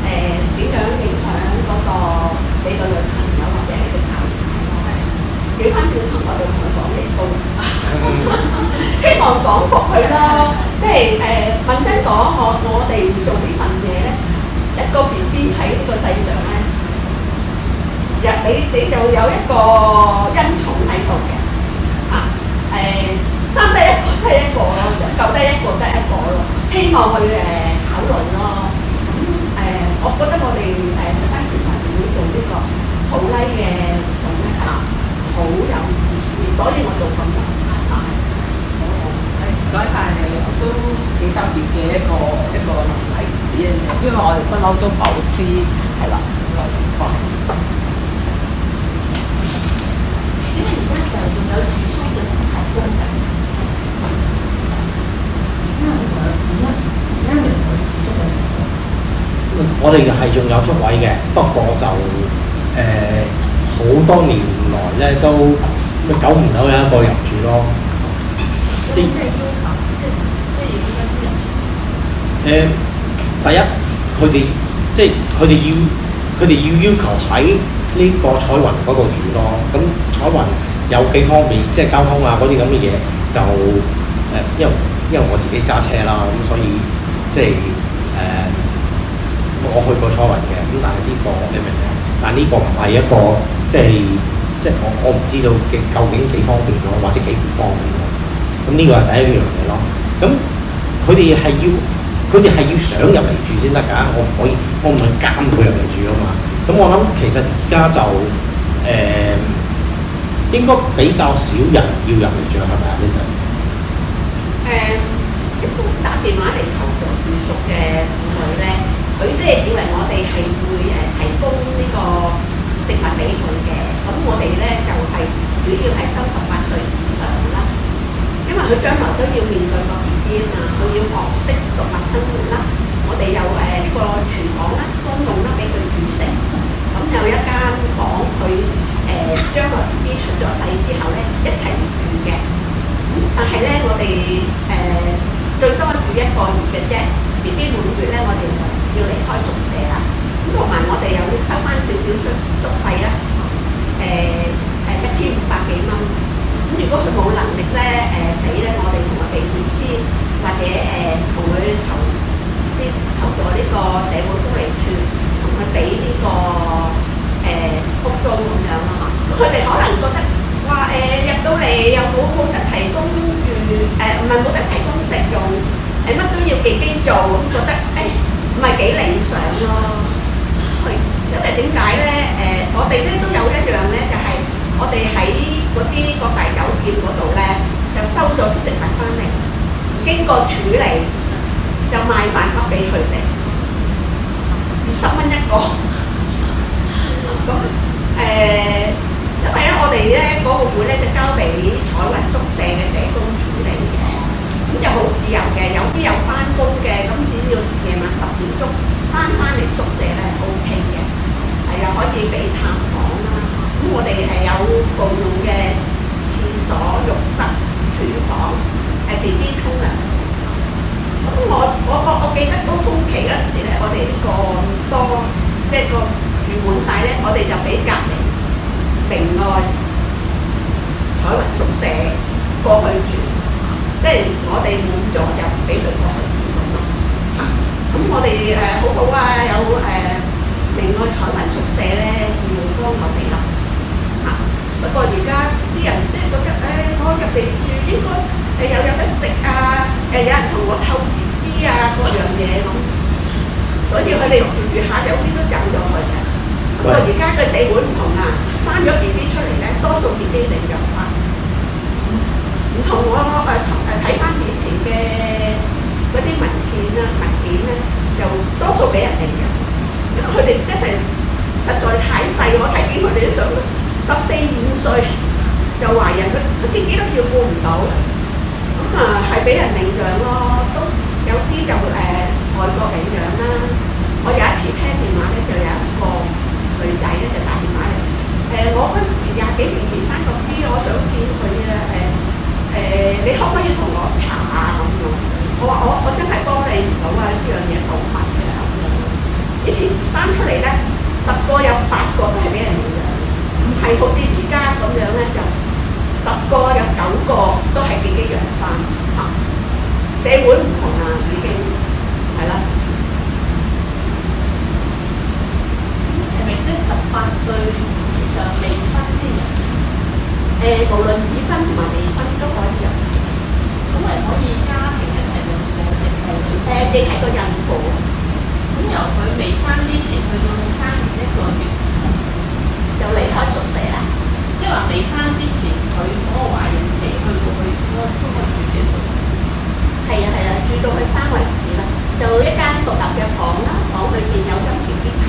點樣影響嗰個你個女朋友或者係個太太咯？調翻轉頭我就同佢講耶穌，希望講服佢咯。即係問真講，我哋做呢份嘢咧，一個 BB 喺呢個世上咧，你就有一個恩寵喺度嘅生得一個得一個咯，救得一個得一個咯。希望佢考慮咯。咁我覺得我哋社區團體會做呢個好叻嘅活動咧，係好有意思，所以我做咁多。唔該晒你，都幾特別嘅一個例子嚟嘅，因為我哋不嬲都冇知係啦咁嘅情況。因為而家就仲有住宿嘅提供嘅，而家咪就有住宿嘅。我哋係仲有宿位嘅，不過就好多年來咧都久唔久有一個入住咯。有咩要求？即係點解先入住？第一，佢哋要求喺呢個彩雲嗰度住咯。咁彩雲有幾方面，即係交通啊嗰啲咁嘅嘢，就因為我自己揸車啦，咁所以即係我去過彩雲嘅。咁但係呢個你明唔明？但係呢個唔係一個即係我唔知道究竟幾方便咯，或者幾唔方便咯。咁呢個係第一樣嘢咯。咁佢哋係要想入嚟住先得㗎，我唔係監佢入嚟住啊嘛。咁我諗其實而家就應該比較少人要入嚟住係咪啊？呢度一般打電話嚟求助住宿嘅婦女咧，佢即係以為我哋係會提供呢個食物俾佢嘅。咁我哋咧就係主要係收18歲以上啦。因為佢將來都要面對個 BB 啊嘛，佢要學識獨立生活啦。我哋有呢個廚房啦、公用啦，俾佢煮食。咁有一間房，佢將來 BB 出咗世之後咧，一齊住嘅。但係咧，我哋最多住1個月嘅啫。BB 滿月咧，我哋就要離開宿舍啦。咁同埋我哋又要收翻少少宿費啦。1500幾蚊。咁如果佢冇能力咧，俾咧，我哋同佢俾律師或者同佢求助呢個社會福利處，同佢俾呢個屋租咁樣啊嘛。咁佢哋可能覺得話入到嚟又冇得提供住唔係冇得提供食用，乜都要自己做，咁覺得唔係幾理想咯。因為點解咧？我哋咧都有一樣咧，就係我哋喺嗰啲各大酒店嗰度咧，就收咗啲食物翻嚟，經過處理就賣飯盒俾佢哋，20蚊一個。咁因為咧我哋咧嗰個會咧就交俾彩雲宿舍嘅社工處理嘅，咁就好自由嘅，有啲有翻工嘅，咁只要夜晚10點鐘翻嚟宿舍咧 OK 嘅，又可以俾探訪啦。咁我哋有共用嘅廁所、浴室、廚房，BB 沖涼。咁我記得高峰期嗰陣時咧，我哋呢個多即係個住滿晒咧，我哋就俾隔離明愛彩雲宿舍過去住，即係我哋滿咗就俾佢過去住咁咯。我哋好好啊，有明愛彩雲宿舍咧，要幫我哋啦。不過而家啲人即係覺得我入嚟住應該有得食啊，有人同我湊 BB 啊各樣嘢咁，所以佢哋住下有啲都走咗去嘅。不過而家嘅社會唔同啊，生咗 BB 出嚟咧，多數 BB 領養翻，唔同我睇翻以前嘅嗰啲文件咧，就多數俾人領養，因為佢哋真係實在太細，我睇見佢哋都14、15歲就懷孕，佢自己都照顧唔到，咁係俾人領養咯，都有啲就外國領養啦。我有一次聽電話咧，就有一個女仔咧就打電話嚟，我嗰時20幾年前生個 B， 我想見佢啊，你可唔可以同我查啊咁樣？我話我真係幫你唔到啊，呢樣嘢好密嘅咁樣。以前生出嚟咧，10個有8個都係俾人領養。唔係好似而家咁樣咧，就10個有9個都係自己養翻嚇。社會唔同啊，已經係啦。係咪即係18歲以上未婚先人？無論已婚同埋未婚都可以養。咁咪可以家庭一齊養定係淨係女？你係個孕婦，咁由佢未生之前去到佢生完1個月。就離開宿舍啦。即係話未生之前，佢嗰個懷孕期去到佢嗰個都可以住幾多？係啊，住到佢生為止啦。就一間獨立嘅房啦，房裏邊有張 BB 牀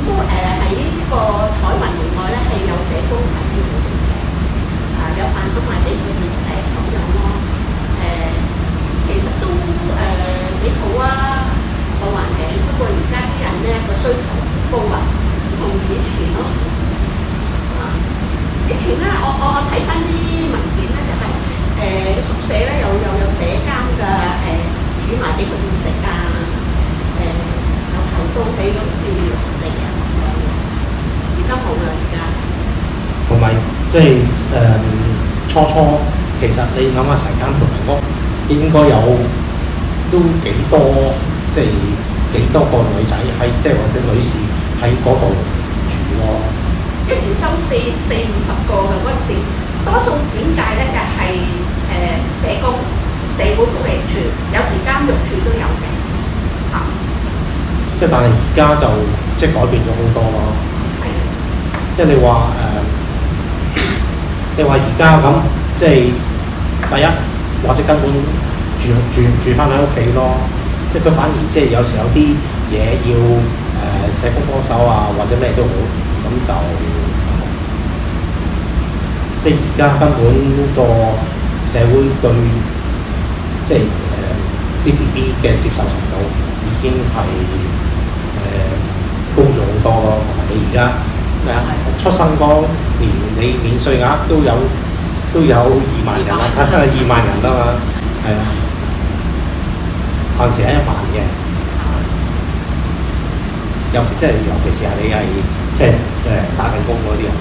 咁喺呢個彩雲門外咧係有社工睇住佢哋嘅，有飯都賣俾佢哋食咁樣咯。其實都幾好啊個環境，不過而家啲人咧個需求高啊，唔同以前咯。以前咧，我睇翻啲文件咧，就係宿舍咧有社監㗎，煮埋俾佢哋食啊，有頭都起咁照料佢哋啊咁樣。而家冇啦，而家。同埋即係初其實你諗下成間獨立屋應該有都幾多，即係幾多個女仔喺即係或者女士喺嗰度住咯。一年收40-50個嘅嗰陣時，多數轉介咧就係社工、社會福利處，有時監獄處都有嘅嚇。即係但係而家就即係改變咗好多咯。係啊。即係你話而家咁，即係第一或者根本住翻喺屋企咯。即係佢反而即係有時有啲嘢要社工幫手啊，或者咩都好，咁就即係而家根本個社會對即係啲 BB 嘅接受程度已經係高咗好多咯，同埋你而家咩啊出生嗰年你免稅額都有2萬人啦，2萬人啦嘛，係啊，限時係1萬嘅。尤其是係你係即係打緊工嗰啲人。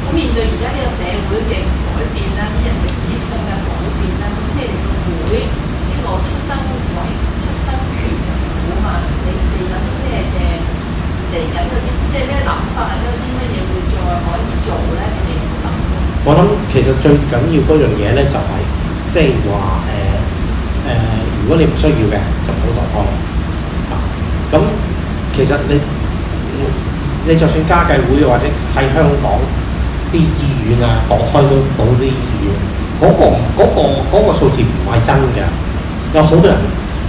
咁面對而家呢個社會嘅改變啦，啲人嘅思想嘅改變啦，咁你哋個會呢個出生權股嘛，你哋有啲咩嘅嚟緊嗰啲即係咩諗法，或者有啲乜嘢會再可以做咧？你哋有冇諗過？我諗其實最緊要嗰樣嘢咧就係即係話如果你唔需要嘅就唔好墮胎。咁其實你就算家計會或者喺香港啲醫院啊，墮胎都到啲醫院，嗰個數字唔係真嘅。有好多人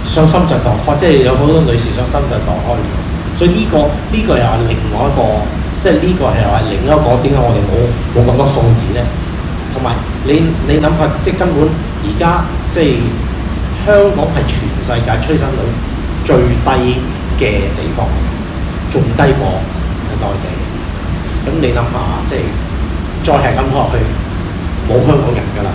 上深圳墮胎，即係有好多女士上深圳墮胎嘅。所以呢個又係另外一個，即係呢個係又係另一個點解我哋冇咁多數字咧？同埋你諗下，即係根本而家即係香港係全世界催生率最低嘅地方，仲低過內地。咁你諗下，即係再係咁落去，冇香港人㗎啦。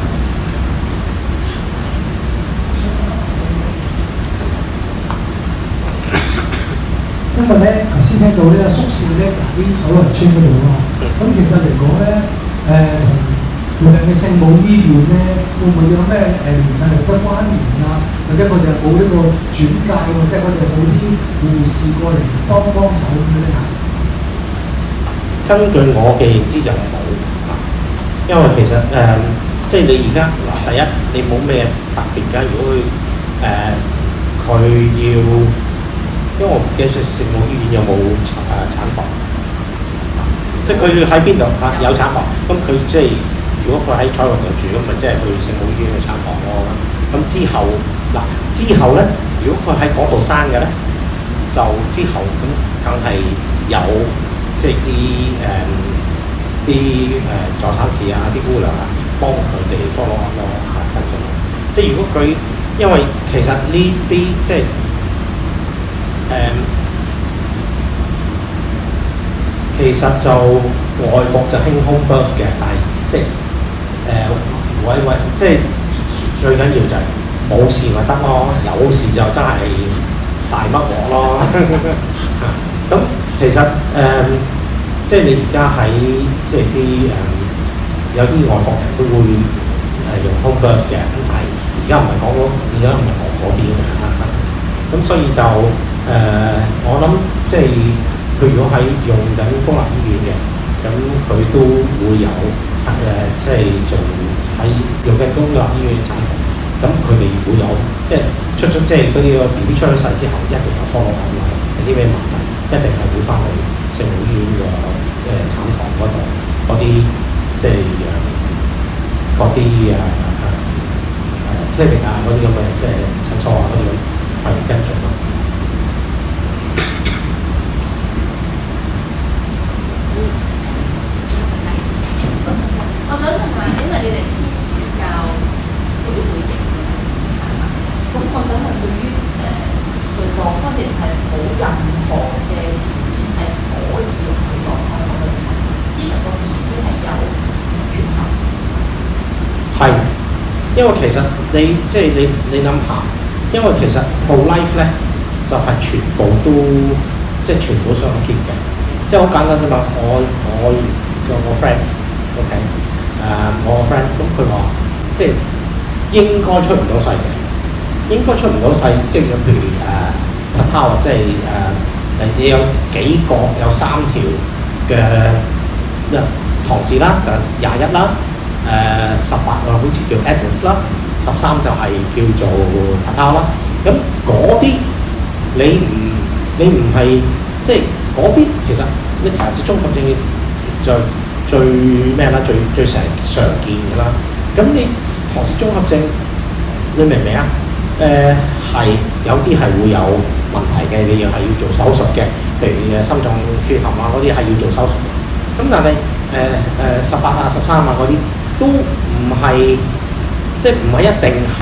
因為咧，頭先聽到呢個宿舍咧就喺彩雲村嗰度咯。咁其實嚟講咧，同附近嘅聖母醫院咧，會唔會有咩聯繫或者關聯啊？或者佢哋冇呢個轉介喎，即係佢哋冇啲護士過嚟幫手咁樣咧嚇？根據我嘅認知就冇啊，因為其實即係你而家嗱，第一你冇咩特別㗎。如果佢要，因為我唔記得聖母醫院有冇產房，即係佢要喺邊度嚇有產房，咁佢即係如果佢喺彩雲度住，咁咪即係去聖母醫院嘅產房咯。咁之後咧，如果佢喺嗰度生嘅咧，就之後咁梗係有。即係啲助產士啊，啲姑娘啊，幫佢哋 follow up 咯，跟進。即係如果佢，因為其實呢啲即係其實就外國就興 home birth 嘅，但係即係即係最緊要就係冇事咪得咯，有事就真係大乜鑊咯。咁其實即係你而家喺即係啲有啲外國人都會用 home birth 嘅，咁但係而家唔係講嗰啲咁樣啦。咁所以就我諗即係佢如果喺用緊公立醫院嘅，咁佢都會有即係仲喺用緊公立醫院產房，咁佢哋會有即係即係嗰啲個 B B 出咗世之後，一定有 follow up 啦，有啲咩問題，一定係會翻去聖母醫院個即係產房嗰度嗰啲即係嗰啲clinic 啊嗰啲咁嘅即係診所啊嗰啲咁係跟進咯。我想問下，因為你哋天主教會型係嘛？咁我想問對於對墮胎其實係冇任何嘅條件係可以去墮胎嗰個問題，只能個 BB 係有缺陷。係，因為其實即係你諗下，因為其實 pro-life 咧就係全部都即係全部想結嘅，即係好簡單啫嘛。我 friend。OK， 我個 friend 咁佢話，即係應該出唔到世嘅，應該出唔到世，即係譬如Patau 即係你有幾個有3條嘅唐氏啦，就21啦，18好似叫 Edwards 啦，13就係叫做 Patau 啦。咁嗰啲你唔係即係嗰啲其實你唐氏綜合症就最咩啦？最常見嘅啦。咁你唐氏綜合症，你明唔明啊？係有啲係會有問題嘅，你要做手術嘅，譬如心臟缺陷啊嗰啲係要做手術。咁但係18啊、13啊嗰啲都唔係，即係唔係一定係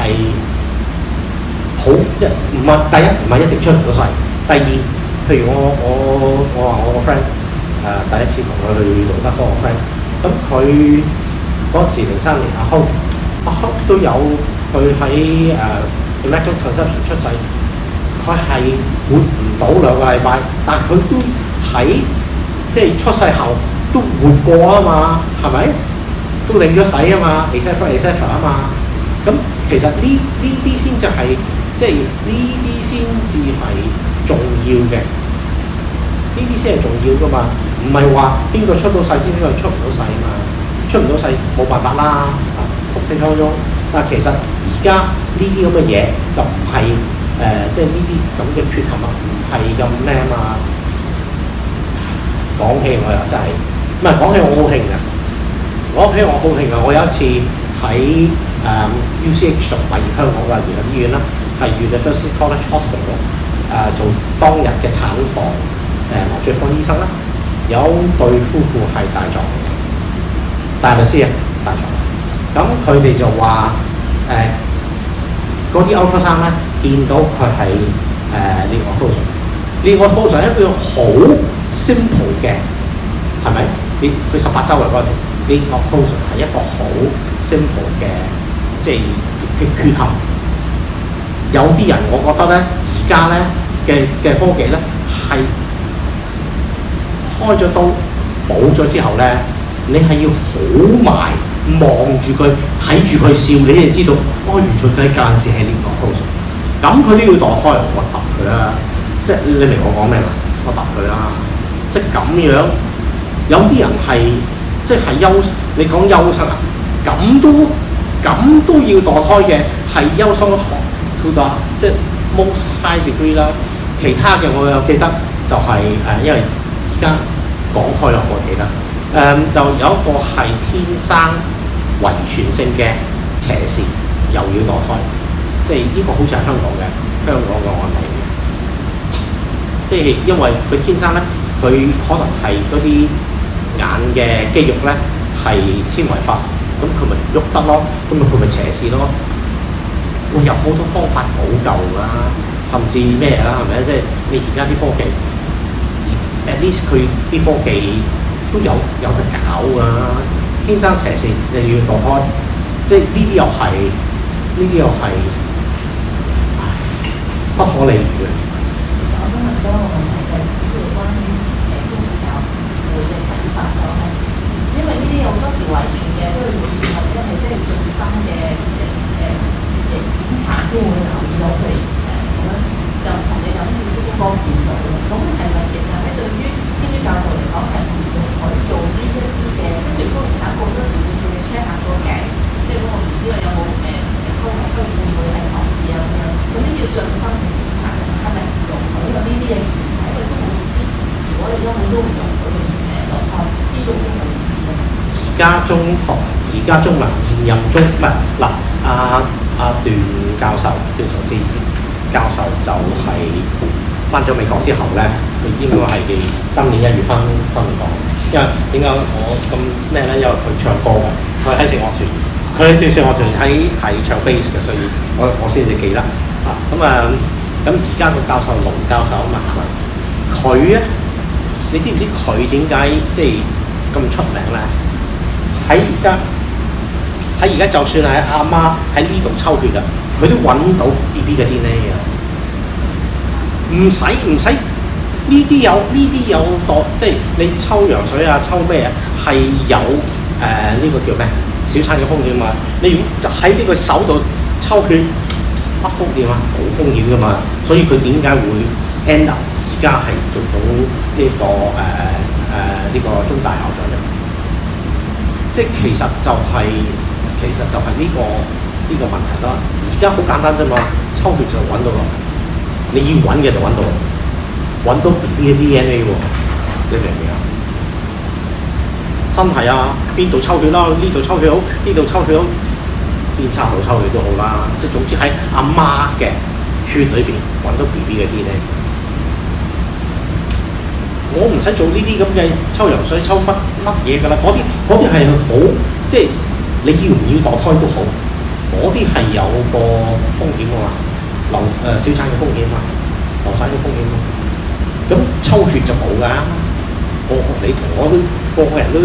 好唔係第一唔係一定出唔到世。第二，譬如我話我個 friend。第一次同佢去路德嗰個 friend，咁佢嗰時03年阿哭都有佢喺immaculate conception 出世，佢係活唔到2個禮拜，但係佢都喺即係出世後都活過啊嘛，係咪？都領咗洗啊嘛 ，etc 啊嘛，咁其實呢啲先至係即係呢啲先至係重要嘅。呢啲先係重要噶嘛，唔係話邊個出到世，邊個出唔到世啊嘛，出唔到世冇辦法啦，福死當中。但係其實而家呢啲咁嘅嘢就唔係即係呢啲咁嘅缺陷啊，唔係咁咩啊嘛。講起我又真係，唔係講起我好興㗎，我好興㗎。我有一次喺UCH 例如香港嘅聯合醫院啦，係 University College Hospital 做當日嘅產房。羅最芳醫生啦，有對夫婦係大狀嘅，大律師啊，大狀。咁佢哋就話嗰啲 ultrasound 咧，見到佢係呢個 ultrasound 係一個好 simple 嘅，係咪？佢18週嚟嗰陣，呢個 ultrasound 係一個好 simple 嘅，即係嘅缺陷。有啲人我覺得咧，而家咧嘅科技咧係。開咗刀補咗之後咧，你係要好埋望住佢睇住佢笑，你就知道哦，原來佢間時係呢個 pose。咁佢都要墮胎，我揼佢啦！即係你明我講咩嘛？我揼佢啦！即係咁樣，有啲人係即係你講優生啊，咁都要墮胎嘅，係優生學 to the 即係 most high degree 啦。其他嘅我有記得就係、因為而家講開啦，我記得就有一個係天生遺傳性嘅斜視，又要墮胎，即係呢個好似係香港嘅案例嘅，即係因為佢天生咧，佢可能係嗰啲眼嘅肌肉咧係纖維化，咁佢咪喐得咯，咁咪佢咪斜視咯。會有好多方法補救㗎，甚至咩啦，係咪？即係你而家啲科技 ，at least 佢啲科技都有得搞㗎。天生斜視又要墮胎，即係呢啲又係不可理喻嘅。其實我想問多一個問題，就係主要關於天主教會嘅睇法，就係因為呢啲好多時遺傳嘅都會或者係即係進心嘅檢查先會留意到佢咁樣，就同你就好似少少光見到咯。咁係咪其實喺對於天主教徒嚟講係唔容許做呢一啲嘅，即係譬如高齡產婦好多時會叫你 check 下個頸，即係嗰個 B B 有冇抽會唔會係唐氏啊咁樣？咁呢啲叫進心嘅檢查，係咪唔容許有呢啲嘅檢查？因為都冇意思。如果你根本都唔容許落胎，知道邊個意思咧？而家中文現任中唔係嗱，段教授段崇智教授就係翻咗美國之後咧，佢應該係今年1月翻美國。因為點解我咁咩咧？因為佢唱歌嘅，佢喺聖樂團，佢喺聖樂團係唱 bass 嘅，所以我先至記得啊。咁而家個教授龍教授啊嘛，佢咧，你知唔知佢點解即係咁出名咧？喺而家就算係阿媽喺呢度抽血啊，佢都揾到 BB 嘅 DNA 啊！唔使呢啲有即係你抽羊水啊，抽咩啊，係有呢個叫咩小產嘅風險嘛。你如果就喺呢個手度抽血，乜風險啊？冇風險噶嘛。所以佢點解會 end up 而家係做到呢個中大校長啫？即係其實就係呢個問題啦。而家好簡單啫嘛，抽血就揾到啦。你要揾嘅就揾到，揾到 BB 嘅 DNA 喎，你明唔明啊？真係啊，邊度抽血啦？呢度抽血好，呢度抽血好，邊插度抽血都好啦。即係總之喺阿媽嘅血裏邊揾到 BB 嘅 DNA。我唔使做呢啲咁嘅抽羊水、抽乜嘢㗎啦。嗰啲係好，即係你要唔要墮胎都好，嗰啲係有個風險㗎嘛，小產嘅風險嘛，流產嘅風險嘛。咁抽血就冇㗎，你同我都個人都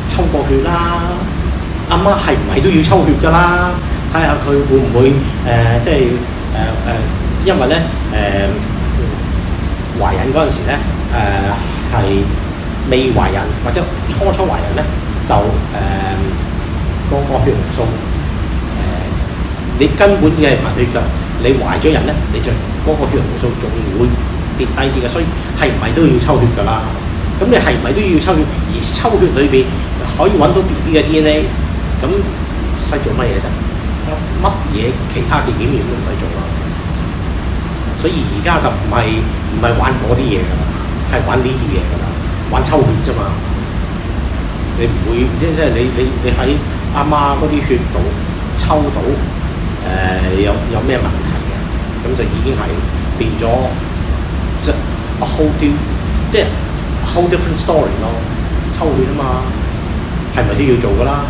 抽過血啦。阿媽係唔係都要抽血㗎啦？睇下佢會唔會即係因為咧懷孕嗰陣時咧係未懷孕或者初懷孕咧就個血紅素你根本嘅唔係血㗎，你懷咗人咧你就嗰個血紅素仲會跌低啲嘅，所以係唔係都要抽血㗎啦？咁你係唔係都要抽血？而抽血裏邊可以揾到 BB 嘅 DNA， 咁使做乜嘢啫？乜嘢其他嘅檢驗都唔使做啦。所以而家就唔係玩嗰啲嘢㗎啦，係玩呢啲嘢㗎啦，玩抽血啫嘛。你唔會即係你喺阿媽嗰啲血度抽到有咩問題嘅，咁就已經係變咗即係 a whole different story 咯。抽血啊嘛，係咪都要做㗎啦？